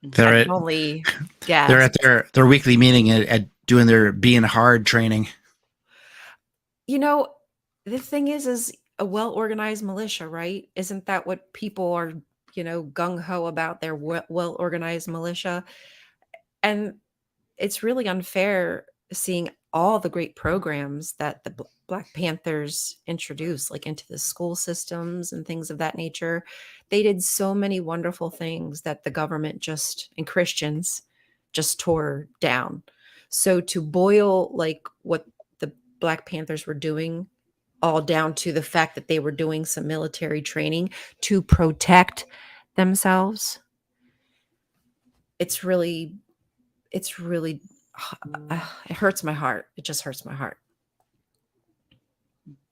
They're I can only guess. They're at their weekly meeting at doing their being hard training. The thing is a well-organized militia, right? Isn't that what people are, gung-ho about, their well-organized militia? And it's really unfair seeing all the great programs that the Black Panthers introduced, like into the school systems and things of that nature. They did so many wonderful things that the government and Christians just tore down. So to boil like what the Black Panthers were doing all down to the fact that they were doing some military training to protect themselves, it hurts my heart. It just hurts my heart.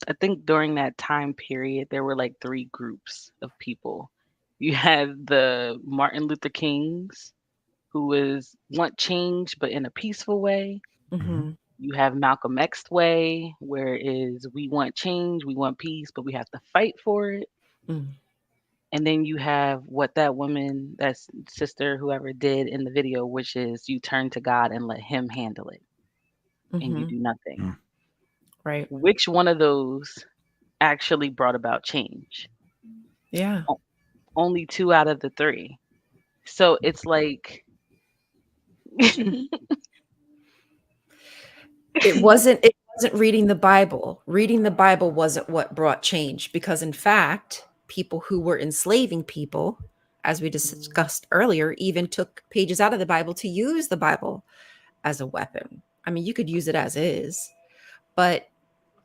I think during that time period, there were like 3 groups of people. You had the Martin Luther Kings, who want change, but in a peaceful way. Mm-hmm. You have Malcolm X way, where we want change, we want peace, but we have to fight for it. Mm. And then you have what that woman, that sister, whoever did in the video, which is you turn to God and let him handle it. And you Mm-hmm. do nothing. Mm. Right. Which one of those actually brought about change? Yeah. Only 2 out of the 3. So it's like it wasn't reading the Bible. Reading the Bible wasn't what brought change, because in fact, people who were enslaving people, as we discussed earlier, even took pages out of the Bible to use the Bible as a weapon. I mean, you could use it as is, but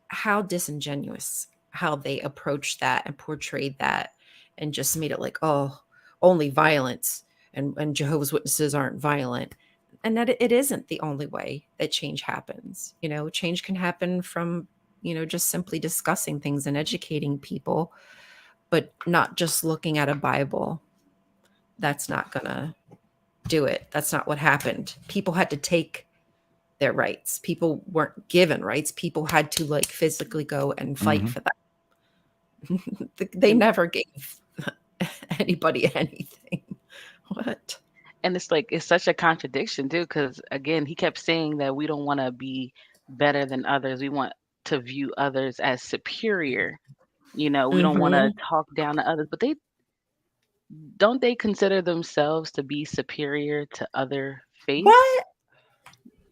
how disingenuous how they approached that and portrayed that and just made it like, oh, only violence and Jehovah's Witnesses aren't violent. And that it isn't the only way that change happens. You know, change can happen from, just simply discussing things and educating people, but not just looking at a Bible. That's not gonna do it. That's not what happened. People had to take their rights. People weren't given rights. People had to like physically go and fight for them. They never gave anybody anything. What? And it's like, it's such a contradiction too, because again, he kept saying that we don't want to be better than others. We want to view others as superior. We don't want to talk down to others, but they consider themselves to be superior to other faiths? What?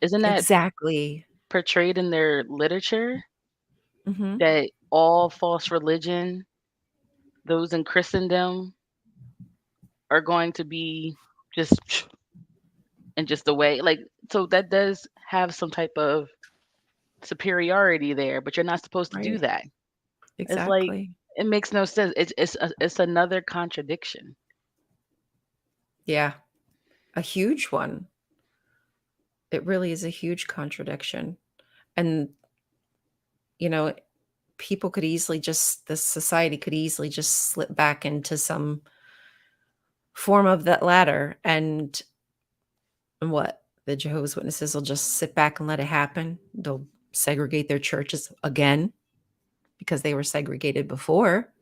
Isn't that exactly portrayed in their literature? Mm-hmm. That all false religion, those in Christendom, are going to be just the way, like, so that does have some type of superiority there, but you're not supposed to do that. It's like, Exactly. it makes no sense. It's another contradiction. Yeah. A huge one. It really is a huge contradiction. And, people could easily the society could easily just slip back into some form of that latter. And what? The Jehovah's Witnesses will just sit back and let it happen. They'll segregate their churches again because they were segregated before.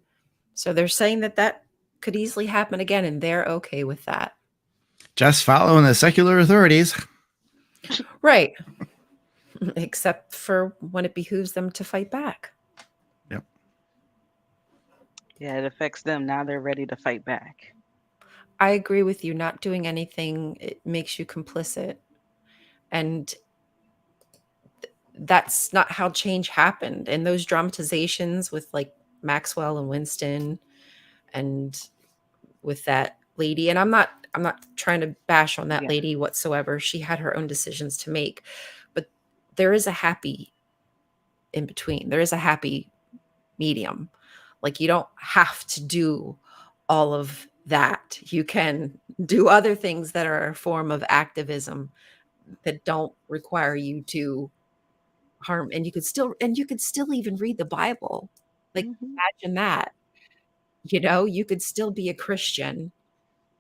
So they're saying that could easily happen again, and they're okay with that. Just following the secular authorities. Right. Except for when it behooves them to fight back. Yep. Yeah, it affects them. Now they're ready to fight back. I agree with you. Not doing anything, it makes you complicit. And that's not how change happened. And those dramatizations with like Maxwell and Winston and with that lady, and I'm not trying to bash on that lady whatsoever. She had her own decisions to make, but there is a happy in between. There is a happy medium. Like, you don't have to do all of that. You can do other things that are a form of activism that don't require you to harm. And you could still even read the Bible. Like, imagine that. You could still be a Christian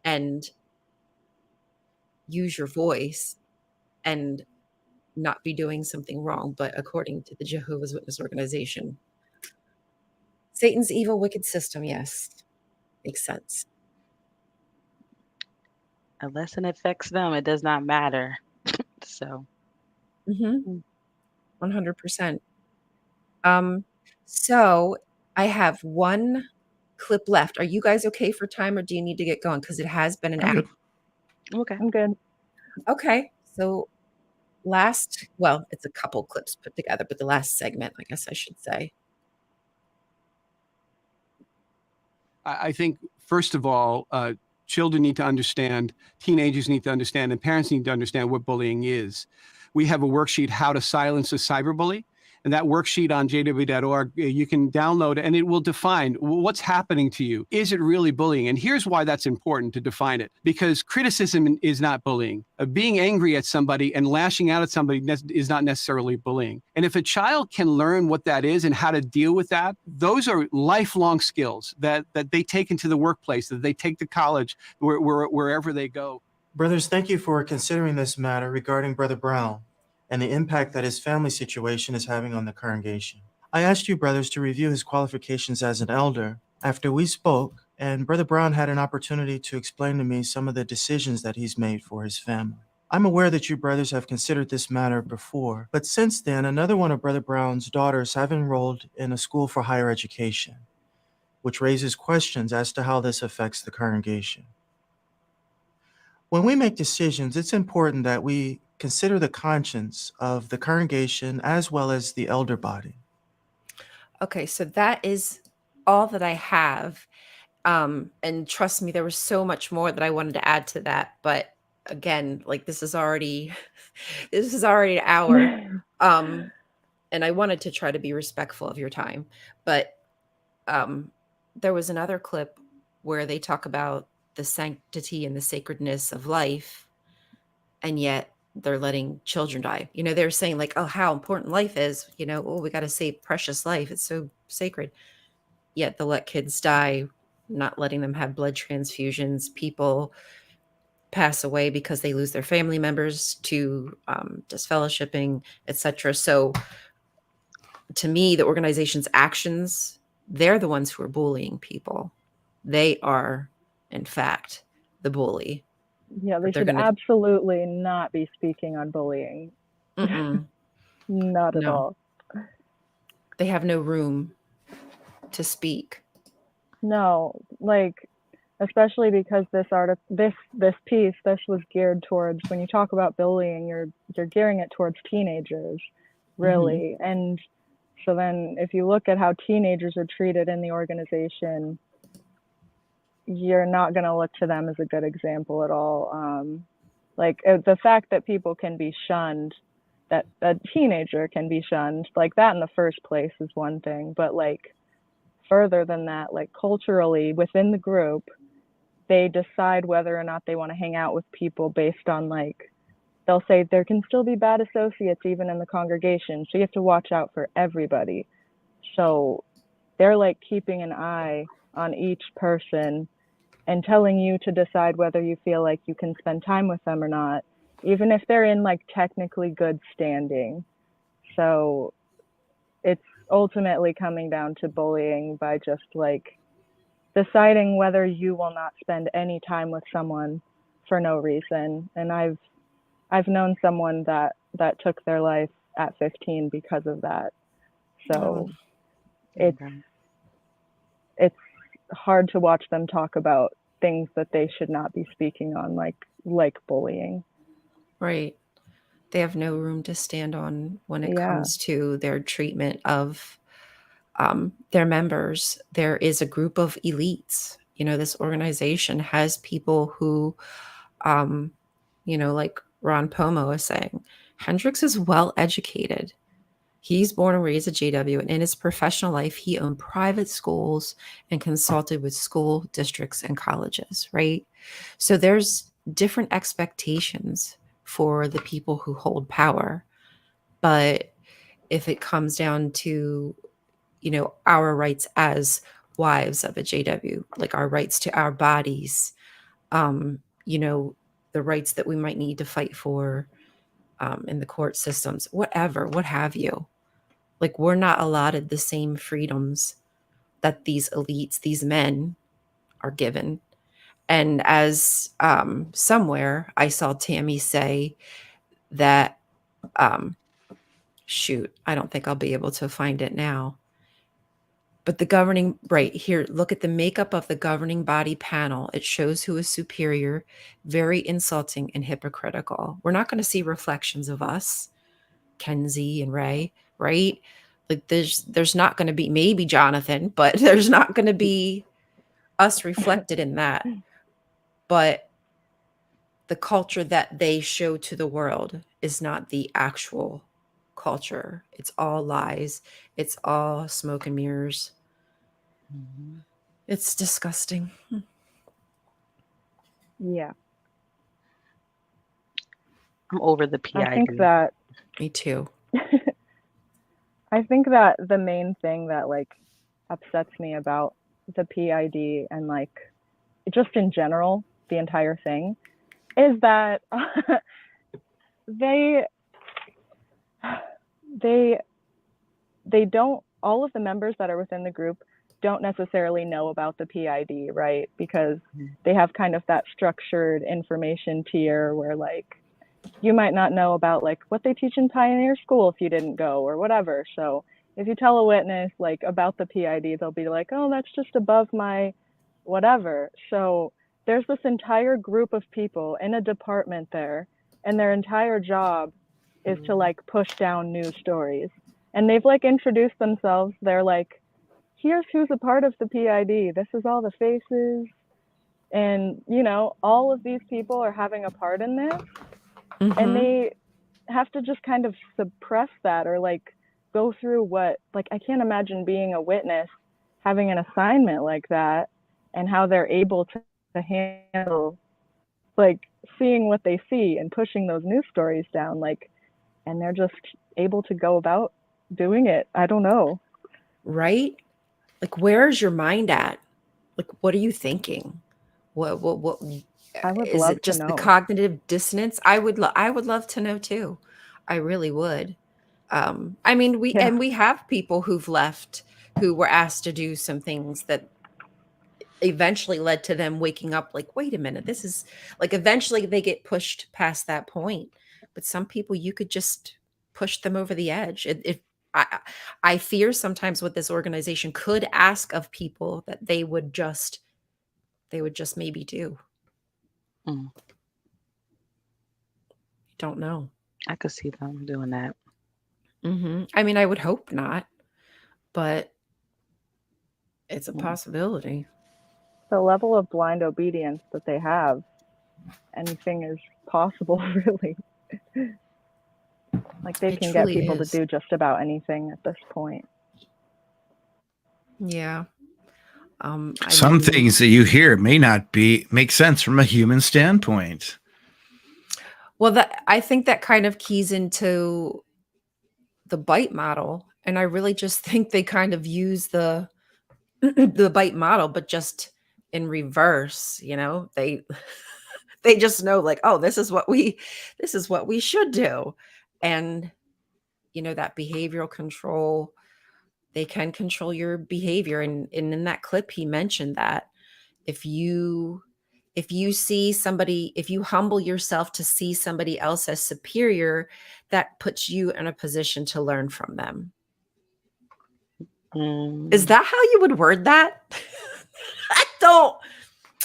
and use your voice and not be doing something wrong, but according to the Jehovah's Witness organization. Satan's evil, wicked system, yes. Makes sense. Unless it affects them, it does not matter. So. 100%. So I have one clip left. Are you guys okay for time, or do you need to get going? Because it has been an hour. Okay. I'm good. Okay. So it's a couple clips put together, but the last segment, I guess I should say. I think, first of all, children need to understand, teenagers need to understand, and parents need to understand what bullying is. We have a worksheet, How to Silence a Cyberbully, And that worksheet on jw.org, you can download and it will define what's happening to you. Is it really bullying? And here's why that's important to define it. Because criticism is not bullying. Being angry at somebody and lashing out at somebody is not necessarily bullying. And if a child can learn what that is and how to deal with that, those are lifelong skills that they take into the workplace, that they take to college, wherever they go. Brothers, thank you for considering this matter regarding Brother Brown and the impact that his family situation is having on the congregation. I asked you, brothers, to review his qualifications as an elder after we spoke, and Brother Brown had an opportunity to explain to me some of the decisions that he's made for his family. I'm aware that you brothers have considered this matter before, but since then, another one of Brother Brown's daughters have enrolled in a school for higher education, which raises questions as to how this affects the congregation. When we make decisions, it's important that we consider the conscience of the congregation as well as the elder body. Okay, so that is all that I have. And trust me, there was so much more that I wanted to add to that. But again, like this is already an hour. And I wanted to try to be respectful of your time. But there was another clip where they talk about the sanctity and the sacredness of life, and yet they're letting children die. You know, they're saying like, oh, how important life is, you know, oh, we got to save precious life. It's so sacred. Yet they'll let kids die, not letting them have blood transfusions. People pass away because they lose their family members to disfellowshipping, etc. So to me, the organization's actions, they're the ones who are bullying people. They are, in fact, the bully. Yeah, they should absolutely not be speaking on bullying. Not at all. They have no room to speak. No, like, especially because this piece was geared towards, when you talk about bullying, you're gearing it towards teenagers, really. And so then if you look at how teenagers are treated in the organization, you're not going to look to them as a good example at all. Like the fact that people can be shunned, that a teenager can be shunned, like that in the first place is one thing. But like further than that, like culturally within the group, they decide whether or not they want to hang out with people based on like, they'll say there can still be bad associates even in the congregation. So you have to watch out for everybody. So they're like keeping an eye on each person and telling you to decide whether you feel like you can spend time with them or not, even if they're in like technically good standing. So it's ultimately coming down to bullying by just like deciding whether you will not spend any time with someone for no reason. And I've known someone that took their life at 15 because of that. So it's hard to watch them talk about things that they should not be speaking on, like bullying. Right. They have no room to stand on when it comes to their treatment of their members. There is a group of elites. You know, this organization has people who, you know, like Ron Pomo is saying, Hendriks is well educated. He's born and raised at JW, and in his professional life, he owned private schools and consulted with school districts and colleges, right? So there's different expectations for the people who hold power. But if it comes down to, you know, our rights as wives of a JW, like our rights to our bodies, you know, the rights that we might need to fight for in the court systems, whatever, what have you. Like, we're not allotted the same freedoms that these elites, these men are given. And as somewhere I saw Tammy say that, shoot, I don't think I'll be able to find it now. But the governing, right here, look at the makeup of the governing body panel. It shows who is superior, very insulting and hypocritical. We're not going to see reflections of us, Kenzie and Raes, right? Like there's not going to be, maybe Jonathan, but there's not going to be us reflected in that. But the culture that they show to the world is not the actual culture. It's all lies. It's all smoke and mirrors. It's disgusting. Yeah. I'm over the PID. I think that Me too. I think that the main thing that like upsets me about the PID and like just in general, the entire thing, is that they don't, all of the members that are within the group don't necessarily know about the PID, right? Because they have kind of that structured information tier where like you might not know about like what they teach in Pioneer School if you didn't go or whatever. So if you tell a witness like about the PID, they'll be like, oh, that's just above my whatever. So there's this entire group of people in a department there, and their entire job is to like push down news stories. And they've like introduced themselves. They're like, here's who's a part of the PID. This is all the faces. And, you know, all of these people are having a part in this. And they have to just kind of suppress that or like go through what, like, I can't imagine being a witness having an assignment like that and how they're able to handle like seeing what they see and pushing those news stories down, like, and they're just able to go about doing it. I don't know. Right? Like, where's your mind at? Like, what are you thinking? What I would is love it just to the know. cognitive dissonance? I would love to know too. I really would. I mean, we have people who've left who were asked to do some things that eventually led to them waking up like, wait a minute, this is like, eventually they get pushed past that point. But some people, you could just push them over the edge. I fear sometimes what this organization could ask of people that they would just maybe do. Don't know. I could see them doing that. I mean, I would hope not, but it's a possibility. The level of blind obedience that they have, anything is possible, really. Like they can get people to do just about anything at this point. Yeah. Some things that you hear may not make sense from a human standpoint. Well, I think that kind of keys into the bite model, and I really just think they kind of use the bite model, but just in reverse. You know, they just know like, oh, this is what we should do, and you know, that behavioral control. They can control your behavior, and in that clip, he mentioned that if you see somebody, if you humble yourself to see somebody else as superior, that puts you in a position to learn from them. Is that how you would word that?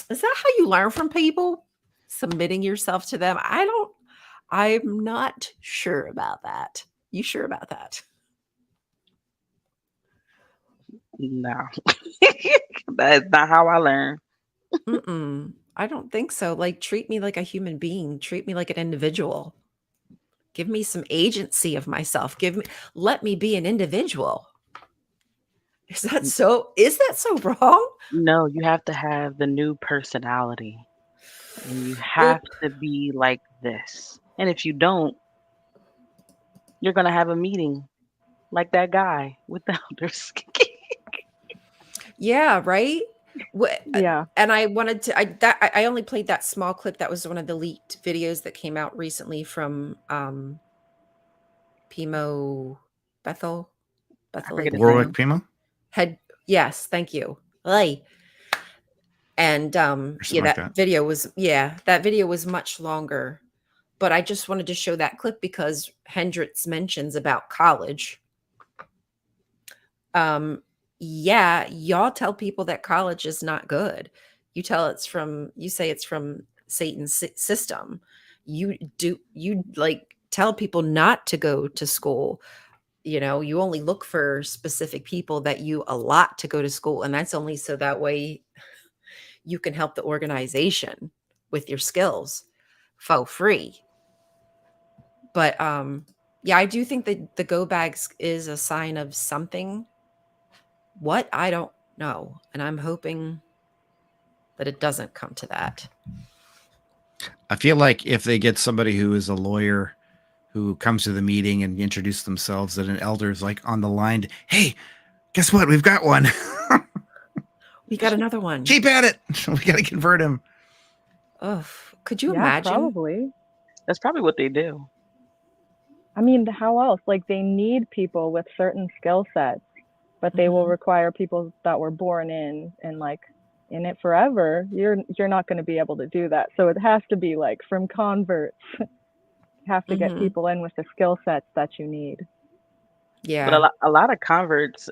Is that how you learn from people? Submitting yourself to them? I'm not sure about that. You sure about that? No. That's not how I learn. I don't think so. Like, treat me like a human being. Treat me like an individual. Give me some agency of myself. Let me be an individual. Is that so wrong? No, you have to have the new personality. And you have to be like this. And if you don't, you're going to have a meeting like that guy with the elders. Yeah, right? Yeah. And I wanted to, I only played that small clip. That was one of the leaked videos that came out recently from Pimo Bethel. Warwick Pimo? Yes, thank you. And that video was much longer. But I just wanted to show that clip because Hendriks mentions about college. Yeah, y'all tell people that college is not good. You say it's from Satan's system. You like tell people not to go to school. You know, you only look for specific people that you allot to go to school. And that's only so that way you can help the organization with your skills for free. But Yeah, I do think that the go bags is a sign of something. What? I don't know. And I'm hoping that it doesn't come to that. I feel like if they get somebody who is a lawyer who comes to the meeting and introduce themselves, that an elder is like on the line, hey, guess what? We've got one. We got another one. Keep at it. We got to convert him. Oh, could you Yeah, imagine? probably. That's probably what they do. I mean, how else? Like, they need people with certain skill sets, but they will require people that were born in and like in it forever. You're not going to be able to do that. So it has to be like from converts. You have to get people in with the skill sets that you need. Yeah. But a lot of converts,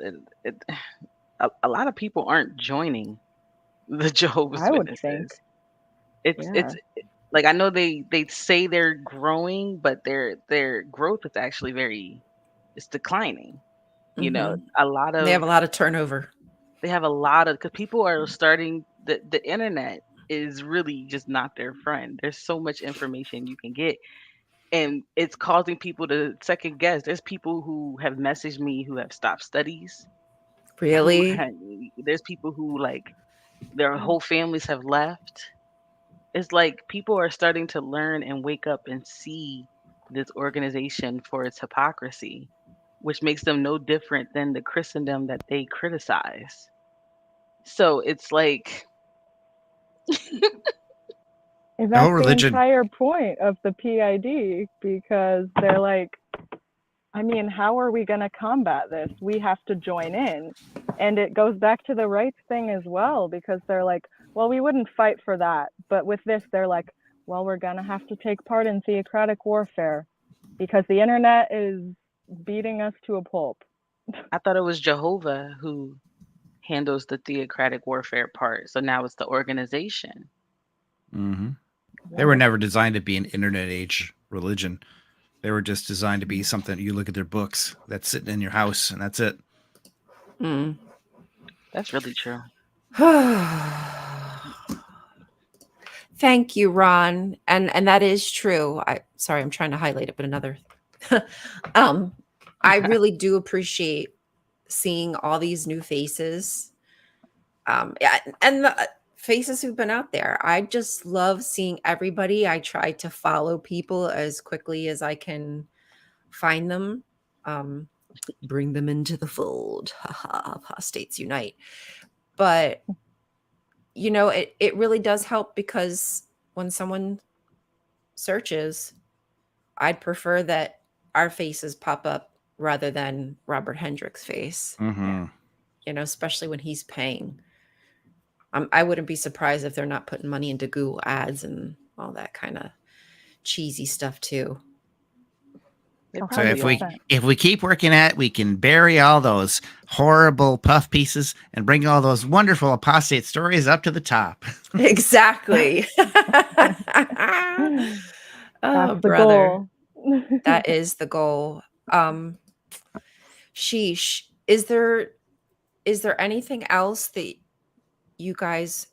a lot of people aren't joining the Jehovah's I would Witnesses. think. It's like, I know they say they're growing, but their growth is actually it's declining. You know, a lot They have of a lot of turnover. they have a lot of, because people are starting, the internet is really just not their friend. There's so much information you can get, and it's causing people to second guess. There's people who have messaged me who have stopped studies. Really? There's people who, like, their whole families have left. It's like people are starting to learn and wake up and see this organization for its hypocrisy, which makes them no different than the Christendom that they criticize. So it's like, And that's the religion. entire point of the PID, because they're like, I mean, how are we going to combat this? We have to join in. And it goes back to the rights thing as well, because they're like, well, we wouldn't fight for that. But with this, they're like, well, we're going to have to take part in theocratic warfare because the internet is beating us to a pulp. I thought it was Jehovah who handles the theocratic warfare part. So now it's the organization. They were never designed to be an internet age religion. They were just designed to be something you look at their books that's sitting in your house, and that's it. That's really true. Thank you, Ron. And that is true. Sorry, I'm trying to highlight it, but another. I really do appreciate seeing all these new faces. Yeah, and the faces who've been out there. I just love seeing everybody. I try to follow people as quickly as I can find them. Bring them into the fold. Apostates unite. But you know, it really does help, because when someone searches, I'd prefer that our faces pop up rather than Robert Hendriks' face. You know, especially when he's paying. I wouldn't be surprised if they're not putting money into Google ads and all that kind of cheesy stuff too. So if we keep working at it, we can bury all those horrible puff pieces and bring all those wonderful apostate stories up to the top. Exactly. That's the brother. goal. That is the goal. Sheesh. Is there anything else that you guys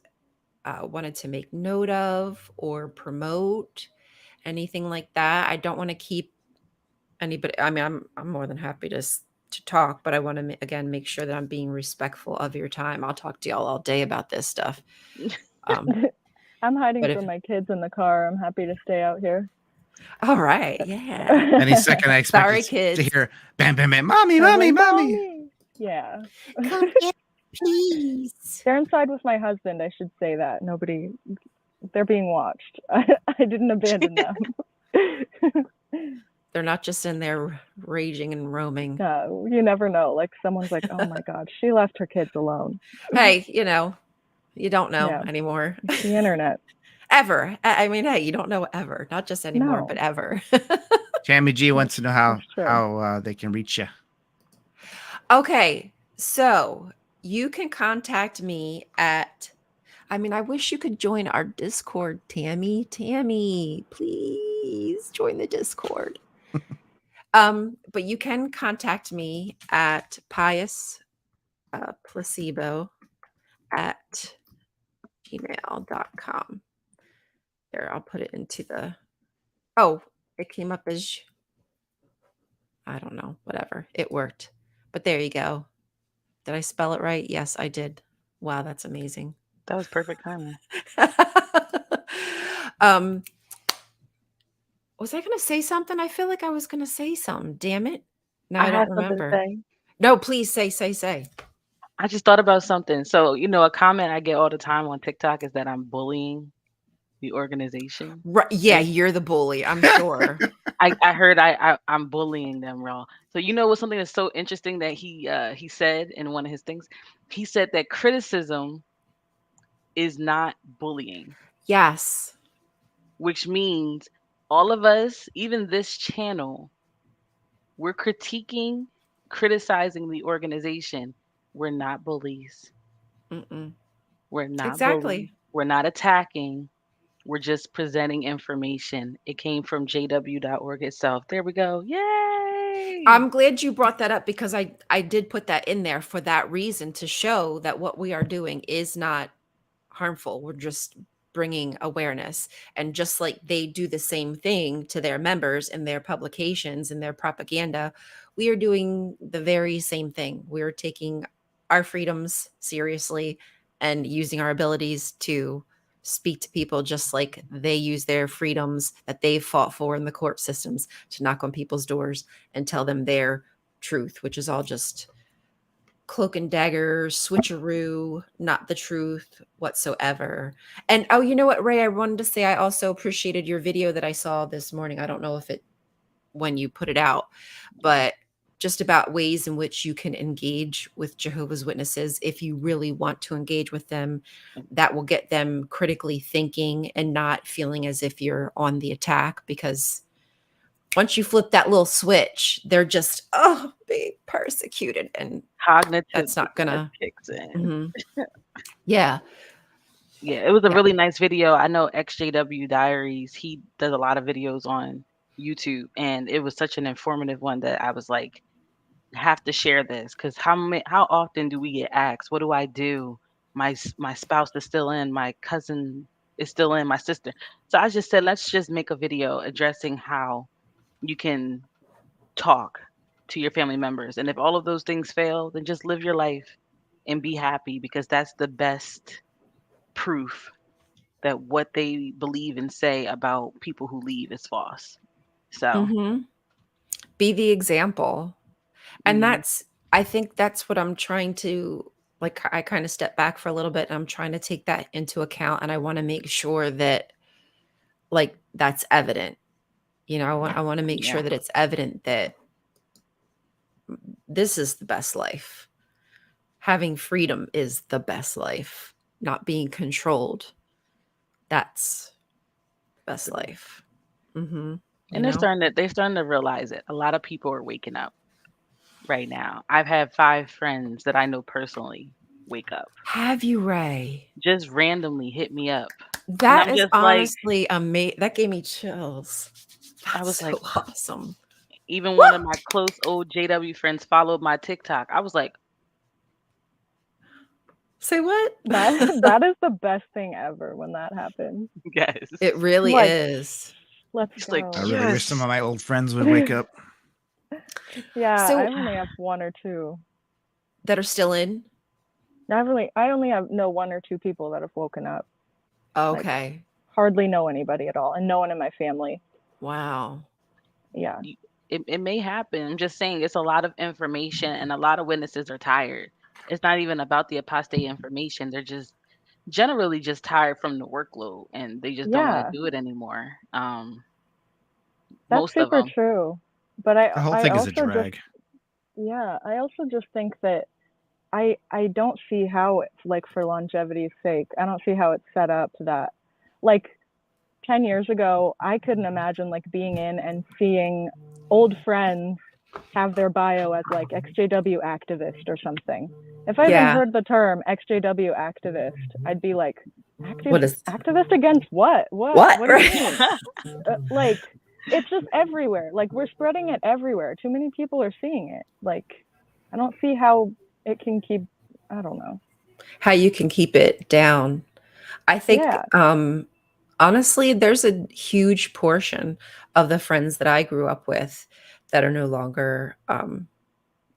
wanted to make note of or promote? Anything like that? I don't want to keep anybody. I mean, I'm more than happy to talk, but I want to again make sure that I'm being respectful of your time. I'll talk to y'all all day about this stuff. I'm hiding from my kids in the car. I'm happy to stay out here. All right, yeah. Any second, I expect to hear bam, bam, bam, mommy, mommy, mommy. Yeah. Come get, please. They're inside with my husband. I should say that. They're being watched. I didn't abandon them. They're not just in there raging and roaming. No, you never know. Like, someone's like, oh my God, she left her kids alone. Hey, you know, you don't know anymore. The internet. Ever. I mean, hey, you don't know ever. Not just anymore, but ever. Tammy G wants to know how they can reach you. Okay, so you can contact me at, I mean, I wish you could join our Discord, Tammy. Tammy, please join the Discord. But you can contact me at piousplacebo@gmail.com. There, I'll put it into the, it came up as I don't know, whatever. It worked. But there you go. Did I spell it right? Yes, I did. Wow, that's amazing. That was perfect timing. Was I going to say something? I feel like I was going to say something. Damn it. Now I I don't have something to remember. say. No, please say. I just thought about something. So, a comment I get all the time on TikTok is that I'm bullying the organization. Right, yeah, you're the bully, I'm sure. I heard I'm bullying them, Raw. So what's something that's so interesting that he said in one of his things? He said that criticism is not bullying. Yes. Which means all of us, even this channel, we're critiquing, criticizing the organization. We're not bullies. Mm-mm. We're not Exactly. bullies. We're not attacking. We're just presenting information. It came from jw.org itself. There we go. Yay! I'm glad you brought that up because I did put that in there for that reason, to show that what we are doing is not harmful. We're just bringing awareness. And just like they do the same thing to their members in their publications and their propaganda, we are doing the very same thing. We're taking our freedoms seriously and using our abilities to speak to people just like they use their freedoms that they've fought for in the court systems to knock on people's doors and tell them their truth, which is all just cloak and dagger, switcheroo, not the truth whatsoever. And you know what, Ray, I wanted to say I also appreciated your video that I saw this morning. I don't know if when you put it out, but just about ways in which you can engage with Jehovah's Witnesses if you really want to engage with them. That will get them critically thinking and not feeling as if you're on the attack, because once you flip that little switch, they're just being persecuted, and cognitive that's not gonna kicks in. Mm-hmm. Yeah. Yeah, it was a really nice video. I know XJW Diaries, he does a lot of videos on YouTube, and it was such an informative one that I was like, have to share this, because how often do we get asked, what do I do? My spouse is still in, my cousin is still in, my sister. So I just said, let's just make a video addressing how you can talk to your family members. And if all of those things fail, then just live your life and be happy, because that's the best proof that what they believe and say about people who leave is false. So Mm-hmm. Be the example. And I think that's what I'm trying to, like, I kind of step back for a little bit and I'm trying to take that into account. And I want to make sure that, like, that's evident. I want to make sure that it's evident that this is the best life. Having freedom is the best life. Not being controlled. That's best life. Mm-hmm. And they're starting to realize it. A lot of people are waking up right now. I've had 5 friends that I know personally wake up. Have you, Ray? Just randomly hit me up. That is honestly amazing. That gave me chills. That's I was so like, awesome. Even one of my close old JW friends followed my TikTok. I was like, say what? That is the best thing ever when that happens. Yes. It really is. Let's go. I really wish some of my old friends would wake up. Yeah, So- I only have 1 or 2. That are still in? I only know 1 or 2 people that have woken up. Okay. Like, hardly know anybody at all, and no one in my family. Wow. Yeah. It may happen. I'm just saying, it's a lot of information and a lot of witnesses are tired. It's not even about the apostate information. They're just generally just tired from the workload, and they just don't want to do it anymore. That's Most of super them. true. But The whole thing is a drag. I also just think that I don't see how, like, for longevity's sake, I don't see how it's set up that, like, 10 years ago, I couldn't imagine, like, being in and seeing old friends have their bio as, like, XJW activist or something. If I even heard the term XJW activist, I'd be like, activist against what? What do you mean? Like, it's just everywhere. Like, we're spreading it everywhere. Too many people are seeing it. Like, I don't see how it can keep, I don't know. How you can keep it down. I think, honestly, there's a huge portion of the friends that I grew up with that are no longer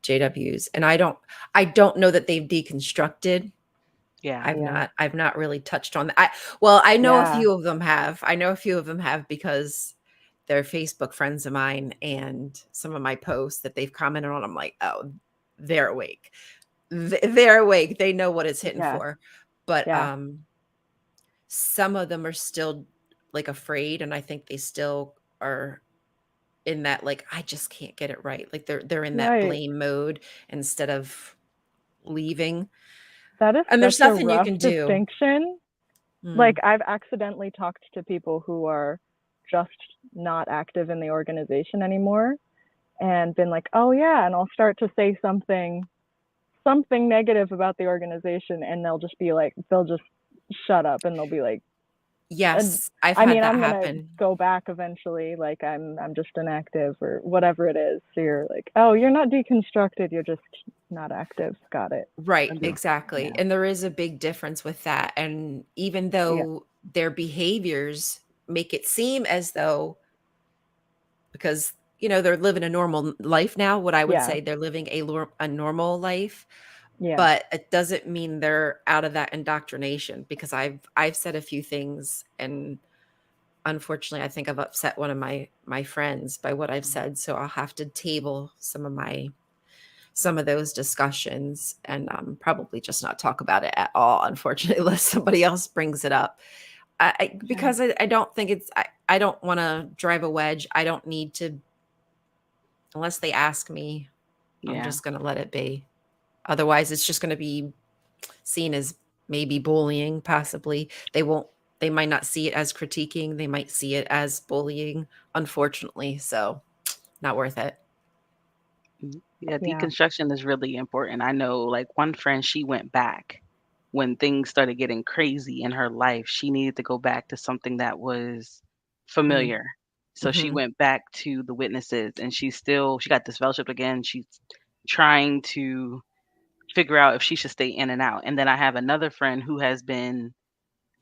JWs. And I don't know that they've deconstructed. Yeah. I've not really touched on that. I know a Yeah. few of them have. I know a few of them have because they're Facebook friends of mine, and some of my posts that they've commented on, I'm like, oh, they're awake. They're awake. They know what it's hitting Yeah. for. But Yeah. some of them are still like afraid, and I think they still are in that, like, I just can't get it right. Like they're in that Right. blame mode instead of leaving. That is And there's such a nothing you rough can do. distinction. Like, I've accidentally talked to people who are just not active in the organization anymore and been like, oh yeah, and I'll start to say something negative about the organization, and they'll just shut up, and they'll be like, Yes, I've I had mean, that I'm gonna happen. go back eventually, like I'm just inactive or whatever it is. So you're like, oh, you're not deconstructed, you're just not active. Got it. Right, Yeah. exactly. And there is a big difference with that. And even though their behaviors make it seem as though, because they're living a normal life now, what I would Yeah. say they're living a normal life, Yeah. but it doesn't mean they're out of that indoctrination, because I've said a few things, and unfortunately I think I've upset one of my friends by what I've said, so I'll have to table some of those discussions and probably just not talk about it at all, unfortunately, unless somebody else brings it up. Because I don't think I don't want to drive a wedge. I don't need to, unless they ask me. I'm just going to let it be. Otherwise, it's just going to be seen as maybe bullying, possibly. They might not see it as critiquing. They might see it as bullying, unfortunately. So not worth it. Yeah, deconstruction is really important. I know, like, one friend, she went back when things started getting crazy in her life. She needed to go back to something that was familiar. So she went back to the witnesses, and she got disfellowshipped again. She's trying to figure out if she should stay in and out. And then I have another friend who has been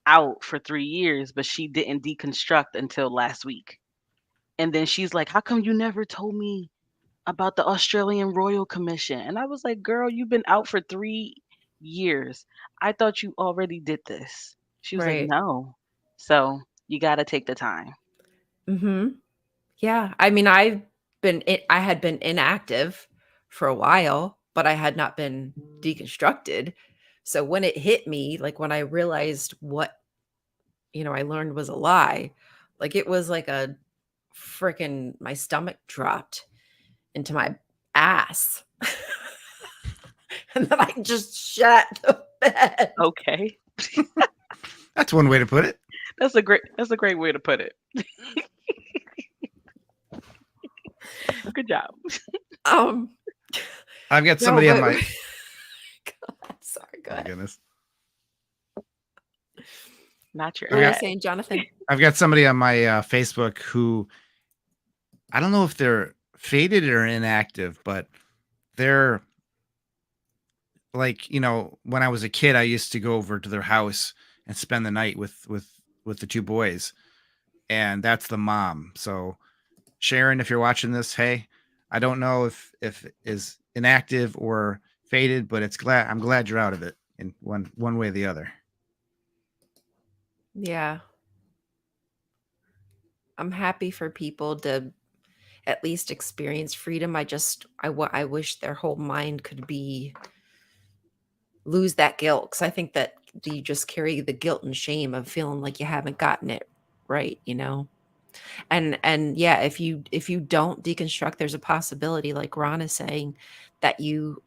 out for 3 years, but she didn't deconstruct until last week. And then she's like, how come you never told me about the Australian Royal Commission? And I was like, girl, you've been out for 3 years. I thought you already did this. She was like, Right. no. So you got to take the time. Yeah. I mean, I had been inactive for a while, but I had not been deconstructed. So when it hit me, like when I realized what, I learned was a lie, like it was like a freaking, my stomach dropped into my ass. And then I just shut the bed. Okay. That's one way to put it. That's a great way to put it. Good job. I've got somebody on my God, sorry, go ahead. Oh, goodness. Not your What were you saying, Jonathan? I've got somebody on my Facebook who, I don't know if they're faded or inactive, but they're like, when I was a kid, I used to go over to their house and spend the night with the two boys, and that's the mom. So Sharon, if you're watching this, hey, I don't know if it is inactive or faded, but I'm glad you're out of it in one way or the other. Yeah. I'm happy for people to at least experience freedom. I wish their whole mind could lose that guilt, because I think that you just carry the guilt and shame of feeling like you haven't gotten it right, and yeah, if you don't deconstruct, there's a possibility, like Ron is saying, that you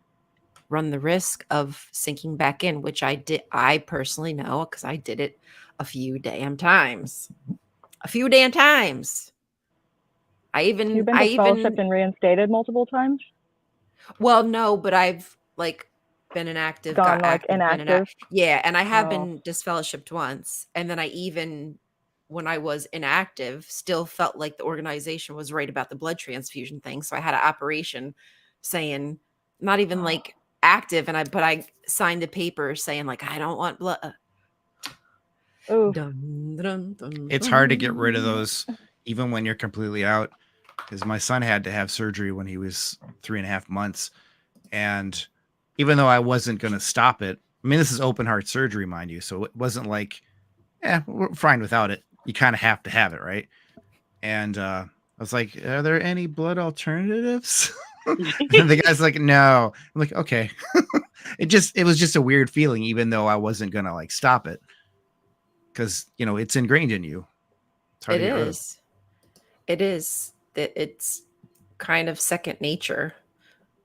run the risk of sinking back in, which I personally know, because I did it a few damn times. You've been disfellowshipped and reinstated multiple times? Well, no, but I've been inactive, Gone got like active, been inactive? yeah, and I have Oh. been disfellowshipped once, and then I even, when I was inactive, still felt like the organization was right about the blood transfusion thing. So I had an operation saying, not even like active, but I signed a paper saying like, I don't want blood. It's hard to get rid of those, even when you're completely out. because my son had to have surgery when he was 3.5 months. And even though I wasn't going to stop it, I mean, this is open heart surgery, mind you. So it wasn't like, we're fine without it. You kind of have to have it, right? And I was like, are there any blood alternatives? And the guy's like, no. I'm like, okay. It was just a weird feeling, even though I wasn't going to like stop it. Because, it's ingrained in you. It's hard It to get rid of. is. It is. It's kind of second nature,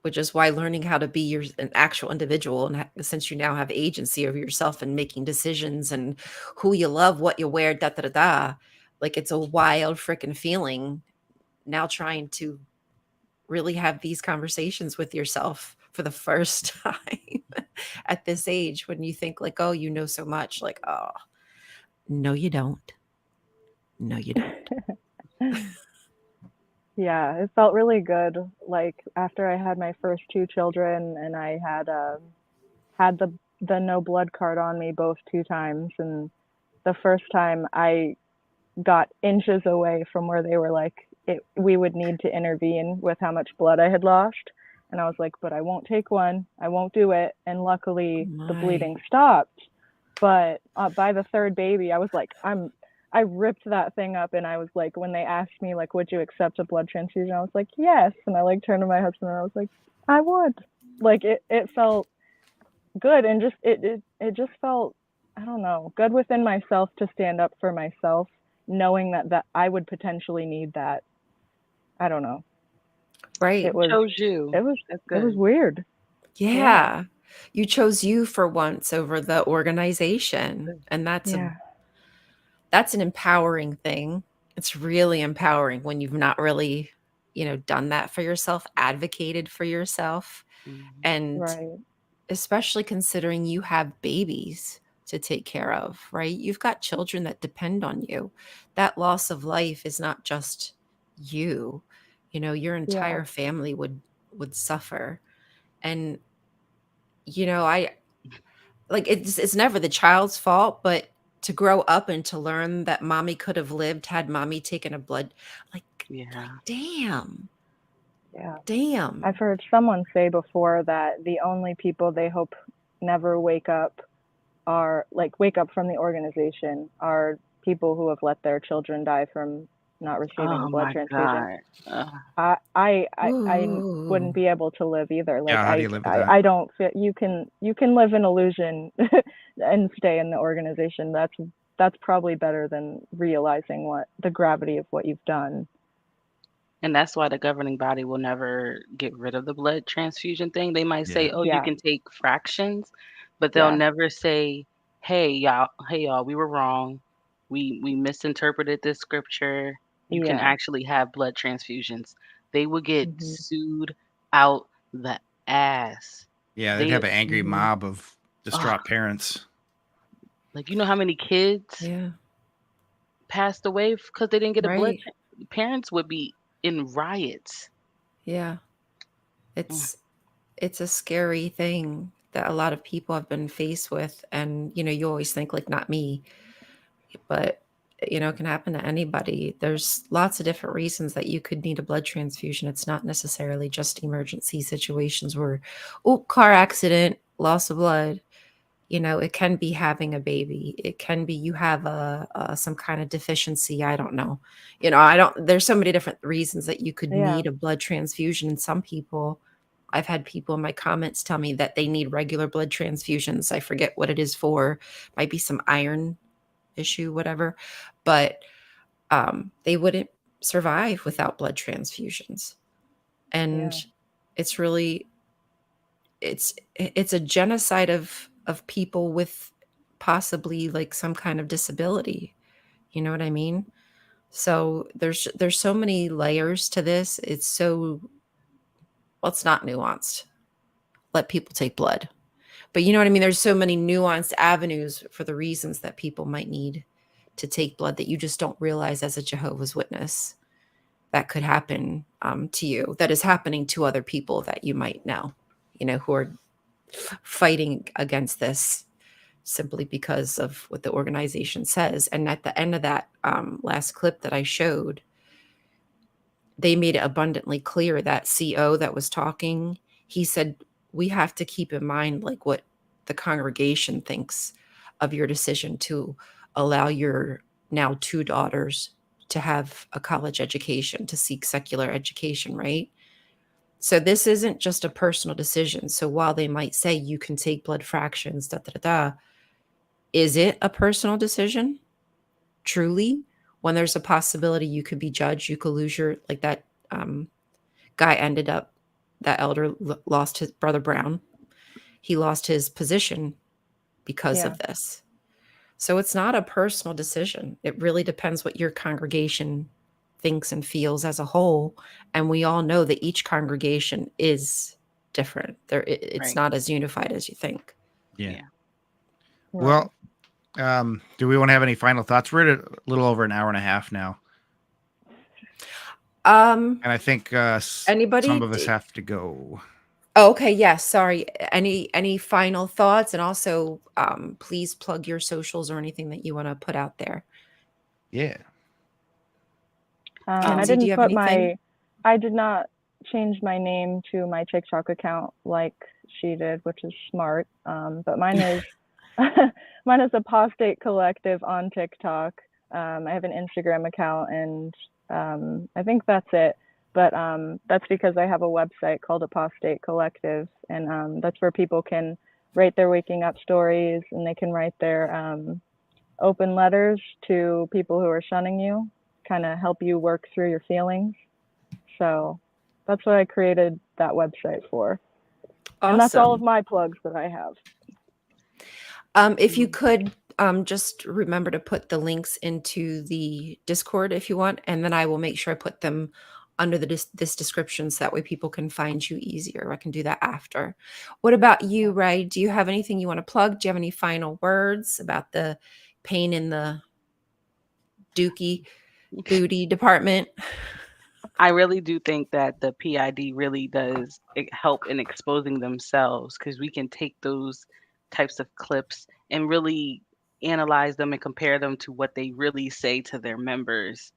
which is why learning how to be an actual individual, and since you now have agency over yourself and making decisions and who you love, what you wear, da da da da, like it's a wild freaking feeling. Now trying to really have these conversations with yourself for the first time at this age, when you think like, oh, you know so much, like, oh, no, you don't. No, you don't. Yeah, it felt really good. Like after I had my first 2 children, and I had the no blood card on me both 2 times, and the first time I got inches away from where they were like, we would need to intervene with how much blood I had lost, and I was like, but I won't take one, I won't do it, and luckily the bleeding stopped. But by the 3rd baby, I was like, I ripped that thing up, and I was like, when they asked me like, would you accept a blood transfusion, I was like, yes. And I like turned to my husband and I was like, I would. Like it felt good, and just it just felt, I don't know, good within myself to stand up for myself, knowing that I would potentially need that. I don't know. Right. It was chose you. It was That's it was good. weird. Yeah. You chose you for once over the organization. And that's an empowering thing. It's really empowering when you've not really, done that for yourself, advocated for yourself. And especially considering you have babies to take care of, right? You've got children that depend on you. That loss of life is not just you. Your entire family would suffer. And I like it's never the child's fault, but to grow up and to learn that mommy could have lived had mommy taken a blood, like, damn. Yeah. Damn. I've heard someone say before that the only people they hope never wake up from the organization are people who have let their children die from not receiving a blood transfusion. I wouldn't be able to live either. Like how do you live with that? I don't feel you can live in illusion and stay in the organization. That's probably better than realizing what the gravity of what you've done. And that's why the governing body will never get rid of the blood transfusion thing. They might say, oh, you can take fractions, but they'll never say, hey, y'all, we were wrong. We misinterpreted this scripture. You can actually have blood transfusions. They will get sued out the ass. Yeah, they'd have an angry mob of distraught parents. Like, you know how many kids passed away because they didn't get a blood? Parents would be in riots. Yeah. It's a scary thing that a lot of people have been faced with. And, you always think like, not me, but it can happen to anybody. There's lots of different reasons that you could need a blood transfusion. It's not necessarily just emergency situations where, car accident, loss of blood. It can be having a baby. It can be you have some kind of deficiency. I don't know. There's so many different reasons that you could need a blood transfusion. And some people, I've had people in my comments tell me that they need regular blood transfusions. I forget what it is for. Might be some iron issue, whatever. But they wouldn't survive without blood transfusions. And it's really, it's a genocide of people with possibly like some kind of disability. You know what I mean? So there's so many layers to this. It's not nuanced. Let people take blood. But you know what I mean? There's so many nuanced avenues for the reasons that people might need to take blood that you just don't realize as a Jehovah's Witness that could happen to you, that is happening to other people that you might know, who are fighting against this simply because of what the organization says. And at the end of that last clip that I showed, they made it abundantly clear that CO that was talking, he said, we have to keep in mind like what the congregation thinks of your decision to allow your now 2 daughters to have a college education, to seek secular education, right? So this isn't just a personal decision. So while they might say you can take blood fractions, is it a personal decision? Truly? When there's a possibility you could be judged, you could lose your, like that guy ended up, that elder lost his brother Brown. He lost his position because of this. So it's not a personal decision. It really depends what your congregation thinks and feels as a whole. And we all know that each congregation is different. It's not as unified as you think. Yeah. Well, do we want to have any final thoughts? We're at a little over an hour and a half now. And I think anybody, some of us have to go. Oh, okay. Yes. Sorry. Any final thoughts? And also, please plug your socials or anything that you want to put out there. Yeah. I didn't put I did not change my name to my TikTok account like she did, which is smart. But mine is mine is Apostate Collective on TikTok. I have an Instagram account, and I think that's it. But that's because I have a website called Apostate Collective, and that's where people can write their waking up stories, and they can write their open letters to people who are shunning you, kind of help you work through your feelings. So that's what I created that website for. Awesome. And that's all of my plugs that I have. If you could just remember to put the links into the Discord if you want, and then I will make sure I put them under this description so that way people can find you easier. I can do that after. What about you, Ray? Do you have anything you want to plug? Do you have any final words about the pain in the dookie booty department? I really do think that the PID really does help in exposing themselves, because we can take those types of clips and really analyze them and compare them to what they really say to their members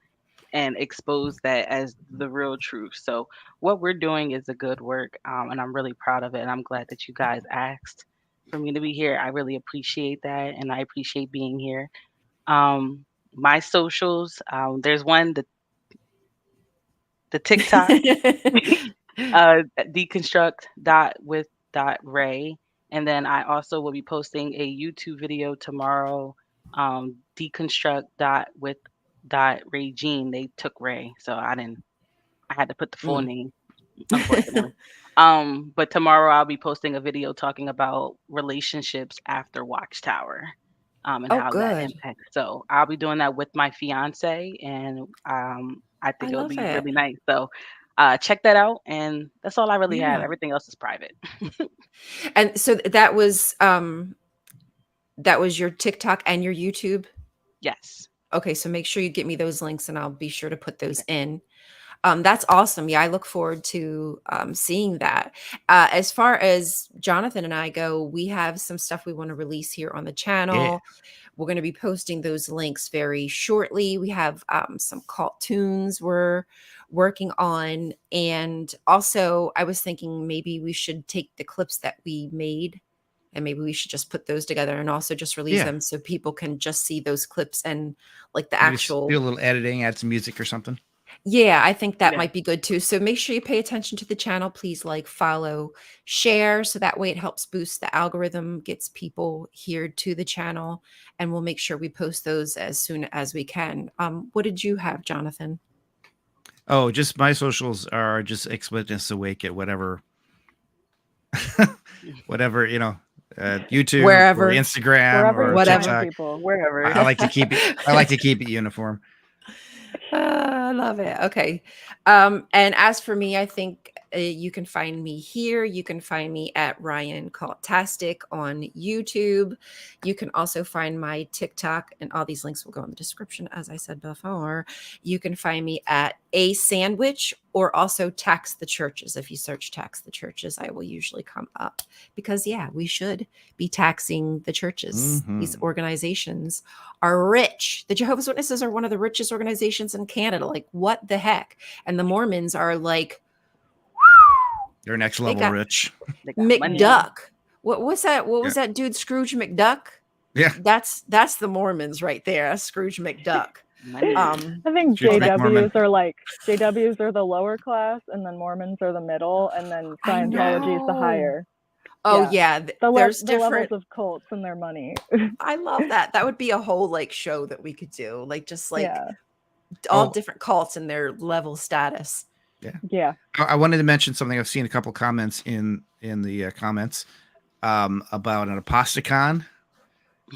and expose that as the real truth. So what we're doing is a good work, and I'm really proud of it. And I'm glad that you guys asked for me to be here. I really appreciate that, and I appreciate being here. My socials, there's one, the TikTok, deconstruct.with.ray. And then I also will be posting a YouTube video tomorrow, deconstruct.with.Regine. They took Ray, so I had to put the full name, unfortunately. But tomorrow I'll be posting a video talking about relationships after Watchtower, and how that impacts. So I'll be doing that with my fiance, and I think it'll be really nice. So check that out, and that's all I really have. Everything else is private. And so that was your TikTok and your YouTube? Yes. Okay, so make sure you get me those links, and I'll be sure to put those in. That's awesome. Yeah, I look forward to seeing that. As far as Jonathan and I go, we have some stuff we want to release here on the channel. Yeah. We're going to be posting those links very shortly. We have some cult tunes we're working on. And also, I was thinking maybe we should take the clips that we made, and maybe we should just put those together and also just release them so people can just see those clips and like the actual. Do a little editing, add some music or something. Yeah, I think that might be good too. So make sure you pay attention to the channel. Please like, follow, share. So that way it helps boost the algorithm, gets people here to the channel, and we'll make sure we post those as soon as we can. What did you have, Jonathan? Oh, just my socials are just exwitnessawake at whatever, YouTube, wherever, or Instagram, or whatever. TikTok. People, wherever. I like to keep it. I like to keep it uniform. I love it. Okay. And as for me, I think You can find me here. You can find me at Rion Tastic on YouTube. You can also find my TikTok, and all these links will go in the description, as I said before. You can find me at A Sandwich, or also Tax.The.Churches. If you search Tax.The.Churches, I will usually come up, because yeah, we should be taxing the churches. These organizations are rich. The Jehovah's Witnesses are one of the richest organizations in Canada. Like, what the heck? And the Mormons are like, They're next level rich. McDuck. What was that? What was that dude, Scrooge McDuck? Yeah. That's the Mormons right there. That's Scrooge McDuck. I think JWs are the lower class, and then Mormons are the middle, and then Scientology is the higher. Oh yeah, there's the levels different of cults and their money. I love that. That would be a whole like show that we could do, like just like Yeah. all different cults and their level status. Yeah. I wanted to mention something. I've seen a couple comments in the comments about an aposticon.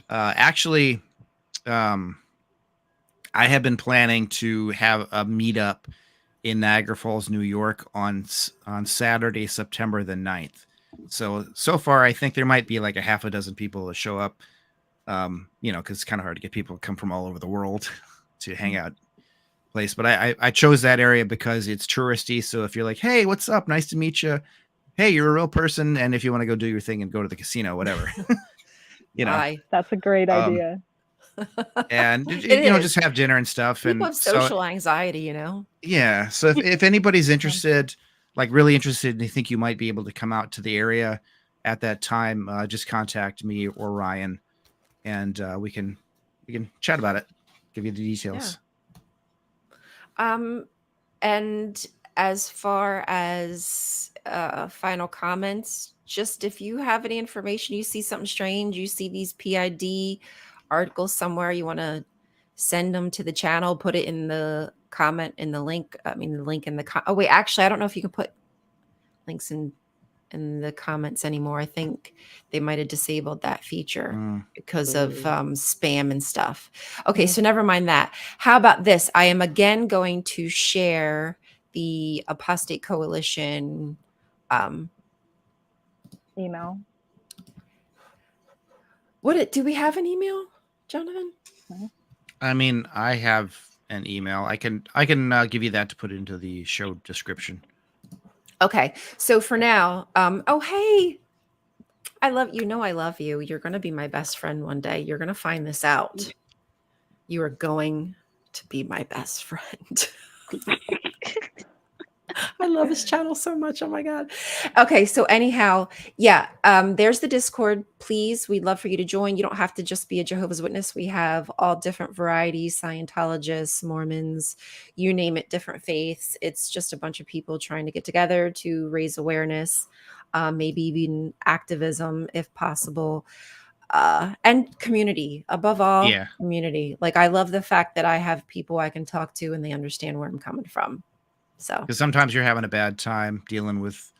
Actually, I have been planning to have a meetup in Niagara Falls, New York on Saturday, September the 9th. So far, I think there might be like a half a dozen people to show up, you know, because it's kind of hard to get people to come from all over the world to hang out place. But I chose that area because it's touristy. So if you're like, hey, what's up? Nice to meet you. Hey, you're a real person. And if you want to go do your thing and go to the casino, whatever, you know, that's a great idea. And you know, just have dinner and stuff. People and have social anxiety, you know. Yeah. So if anybody's interested, like really interested, and they think you might be able to come out to the area at that time, just contact me or Ryan, and we can chat about it, give you the details. And as far as final comments, just if you have any information, you see something strange, you see these PID articles somewhere, you want to send them to the channel, put it in the comment in the link. I mean, the link in the oh wait, actually, I don't know if you can put links in the comments anymore. I think they might have disabled that feature because of spam and stuff. Okay, so never mind that. How about this? I am again going to share the Apostate Coalition email. Do we have an email, Jonathan? I mean, I have an email. I can give you that to put into the show description. Okay, so for now, oh hey, I love you. Know I love you. You're going to be my best friend one day. You're going to find this out. You are going to be my best friend. I love this channel so much. Oh my God. Okay. So anyhow, yeah, there's the Discord. Please, we'd love for you to join. You don't have to just be a Jehovah's Witness. We have all different varieties, Scientologists, Mormons, you name it, different faiths. It's just a bunch of people trying to get together to raise awareness, maybe even activism if possible. And community, above all, community. Like, I love the fact that I have people I can talk to and they understand where I'm coming from. So, because sometimes you're having a bad time dealing with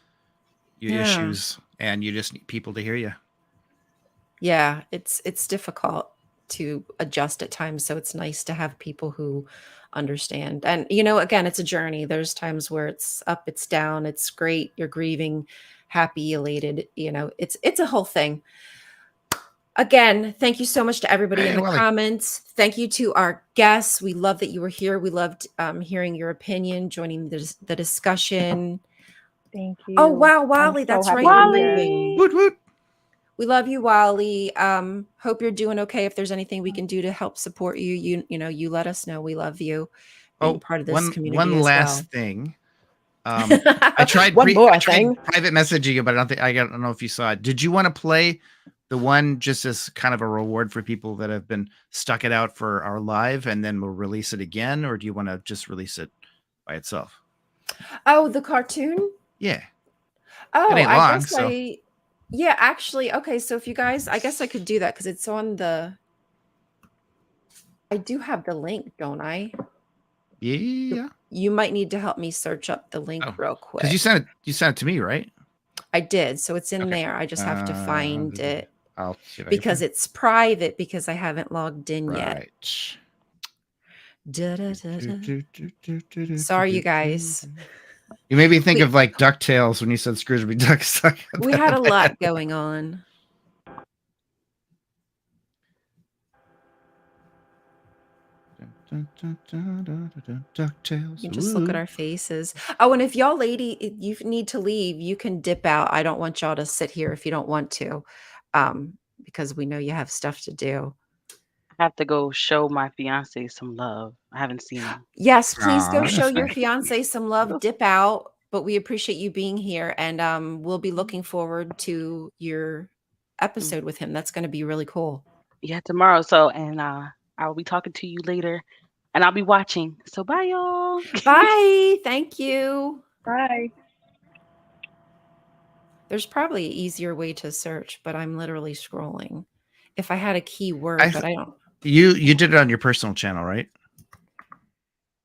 your issues and you just need people to hear you. Yeah, it's difficult to adjust at times. So it's nice to have people who understand. And, you know, again, it's a journey. There's times where it's up, it's down, it's great. You're grieving, happy, elated. You know, it's a whole thing. Again, thank you so much to everybody in the comments. Thank you to our guests. We love that you were here. We loved hearing your opinion, joining the discussion. Thank you. Oh, wow, Wally. That's right. Wally. Woot, woot. We love you, Wally. Hope you're doing okay. If there's anything we can do to help support you, you know, you let us know. We love you. Being part of this community. One last thing. I tried private messaging you, but I don't know if you saw it. Did you want to play the one just as kind of a reward for people that have been stuck it out for our live, and then we'll release it again? Or do you want to just release it by itself? Oh, the cartoon? Yeah. Oh, it ain't long, so. Yeah, actually. Okay. So if you guys, I guess I could do that because it's on I do have the link, don't I? Yeah. You might need to help me search up the link real quick. Because you sent it to me, right? I did. So it's in there. I just have to find it. Because it's private because I haven't logged in yet. Sorry, you guys. You made me think of like DuckTales when you said Scrooge McDuck. We had a lot going on. DuckTales. You can just look at our faces. Oh, and if you need to leave, you can dip out. I don't want y'all to sit here if you don't want to, because we know you have stuff to do. I have to go show my fiance some love. I haven't seen him. Yes, please go Aw, show that's your nice. fiance some love. Dip out, but we appreciate you being here, and we'll be looking forward to your episode with him. That's going to be really cool. Yeah, tomorrow. So, and I'll be talking to you later, and I'll be watching. So, bye, y'all. Bye. Thank you. Bye. There's probably an easier way to search, but I'm literally scrolling. If I had a keyword, but I don't. You did it on your personal channel, right?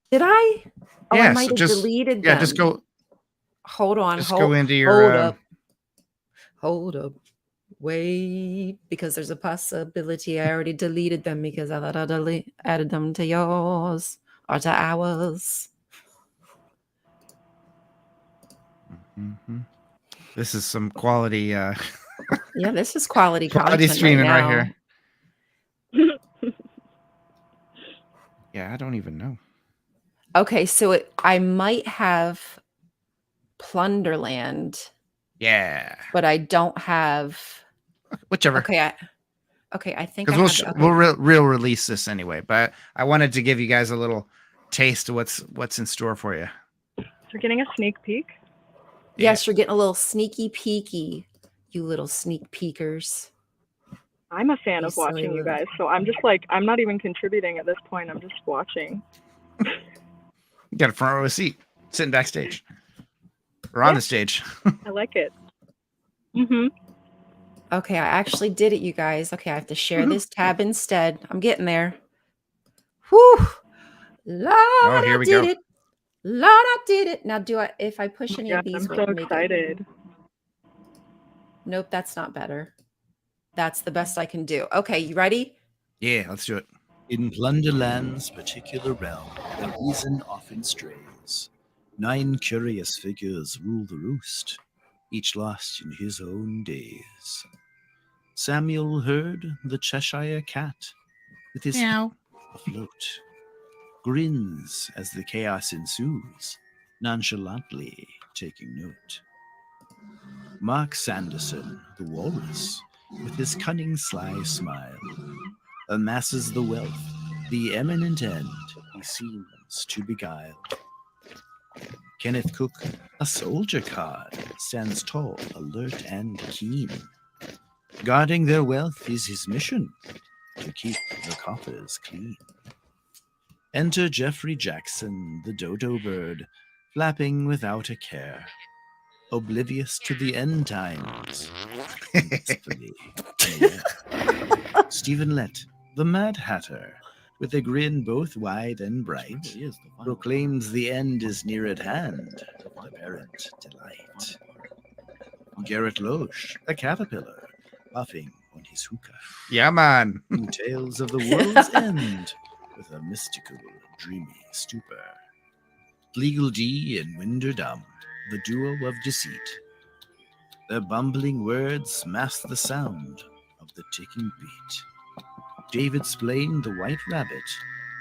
Did I? Oh, Yeah, I might so have deleted them. Yeah, just go. Hold on. Just hold, go into your. hold up. Hold up. Wait, because there's a possibility I already deleted them because I thought I added them to yours or to ours. Mm-hmm. This is some quality. Yeah, this is quality quality content streaming right right now. here. Yeah, I don't even know. Okay, so I might have Plunderland. Yeah, but I don't have. Whichever. Okay, I think I Because have. we'll release this anyway. But I wanted to give you guys a little taste of what's in store for you. You're getting a sneak peek. Yes, you're getting a little sneaky peeky, you little sneak peekers. I'm a fan of watching you guys, so I'm just like, I'm not even contributing at this point. I'm just watching. You got a front row seat, sitting backstage, or on the stage. I like it. Mm-hmm. Okay, I actually did it, you guys. Okay, I have to share this tab instead. I'm getting there. Whew! Lord, here we I did go. it. Lord, I did it. Now, if I push any of these, I'm will so it make it? excited. Nope, that's not better. That's the best I can do. Okay, you ready? Yeah, let's do it. In Plunderland's particular realm, the reason often strays. 9 curious figures rule the roost, each lost in his own days. Samuel heard the Cheshire cat, with his Meow. afloat, grins as the chaos ensues, nonchalantly taking note. Mark Sanderson, the walrus, with his cunning sly smile, amasses the wealth, the eminent end he seems to beguile. Kenneth Cook, a soldier card, stands tall, alert and keen. Guarding their wealth is his mission, to keep the coffers clean. Enter Jeffrey Jackson, the dodo bird, flapping without a care, oblivious to the end times. Blissfully unaware. Stephen Lett, the Mad Hatter, with a grin both wide and bright, proclaims the end is near at hand, with apparent delight. Garrett Loesch, a caterpillar, puffing on his hookah. Yeah, man. Tales of the world's end, with a mystical, dreamy stupor. Legal D and Winderdum, the duo of deceit. Their bumbling words mask the sound of the ticking beat. David Splain, the White Rabbit,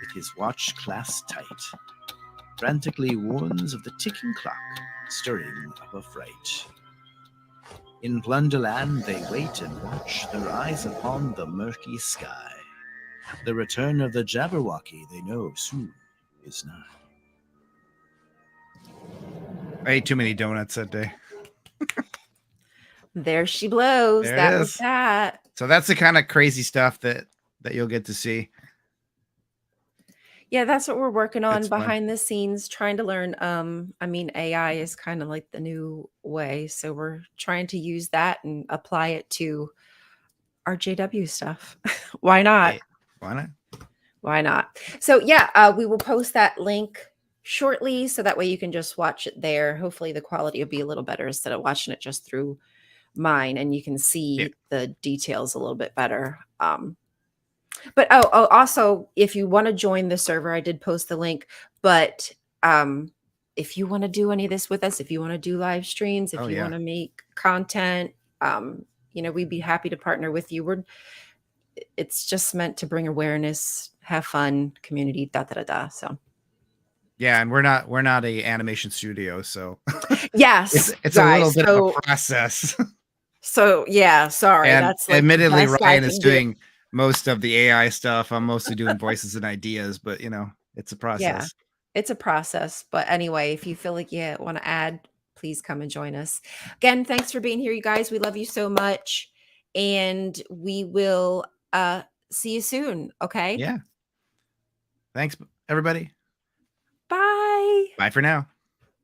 with his watch clasped tight, frantically warns of the ticking clock, stirring up a fright. In Plunderland they wait and watch, their eyes upon the murky sky. The return of the Jabberwocky they know soon is nigh. I ate too many donuts that day. There she blows. There it That was is. that. So that's the kind of crazy stuff that you'll get to see. Yeah, that's what we're working on It's fun. behind the scenes, trying to learn. I mean, AI is kind of like the new way. So we're trying to use that and apply it to our JW stuff. Why not? Hey, why not? Why not? So yeah, we will post that link shortly. So that way you can just watch it there. Hopefully the quality will be a little better instead of watching it just through mine, and you can see the details a little bit better. But also if you want to join the server, I did post the link, but if you want to do any of this with us, if you want to do live streams, if you want to make content, we'd be happy to partner with you. It's just meant to bring awareness, have fun, community, So yeah, and we're not a animation studio, so yes, it's a little bit of a process. So yeah, sorry. And that's like admittedly, Rion is doing most of the AI stuff. I'm mostly doing voices and ideas, but it's a process. Yeah, it's a process. But anyway, if you feel like you want to add, please come and join us. Again, thanks for being here, you guys. We love you so much. And we will see you soon. Okay. Yeah. Thanks, everybody. Bye. Bye for now.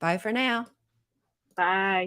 Bye for now. Bye.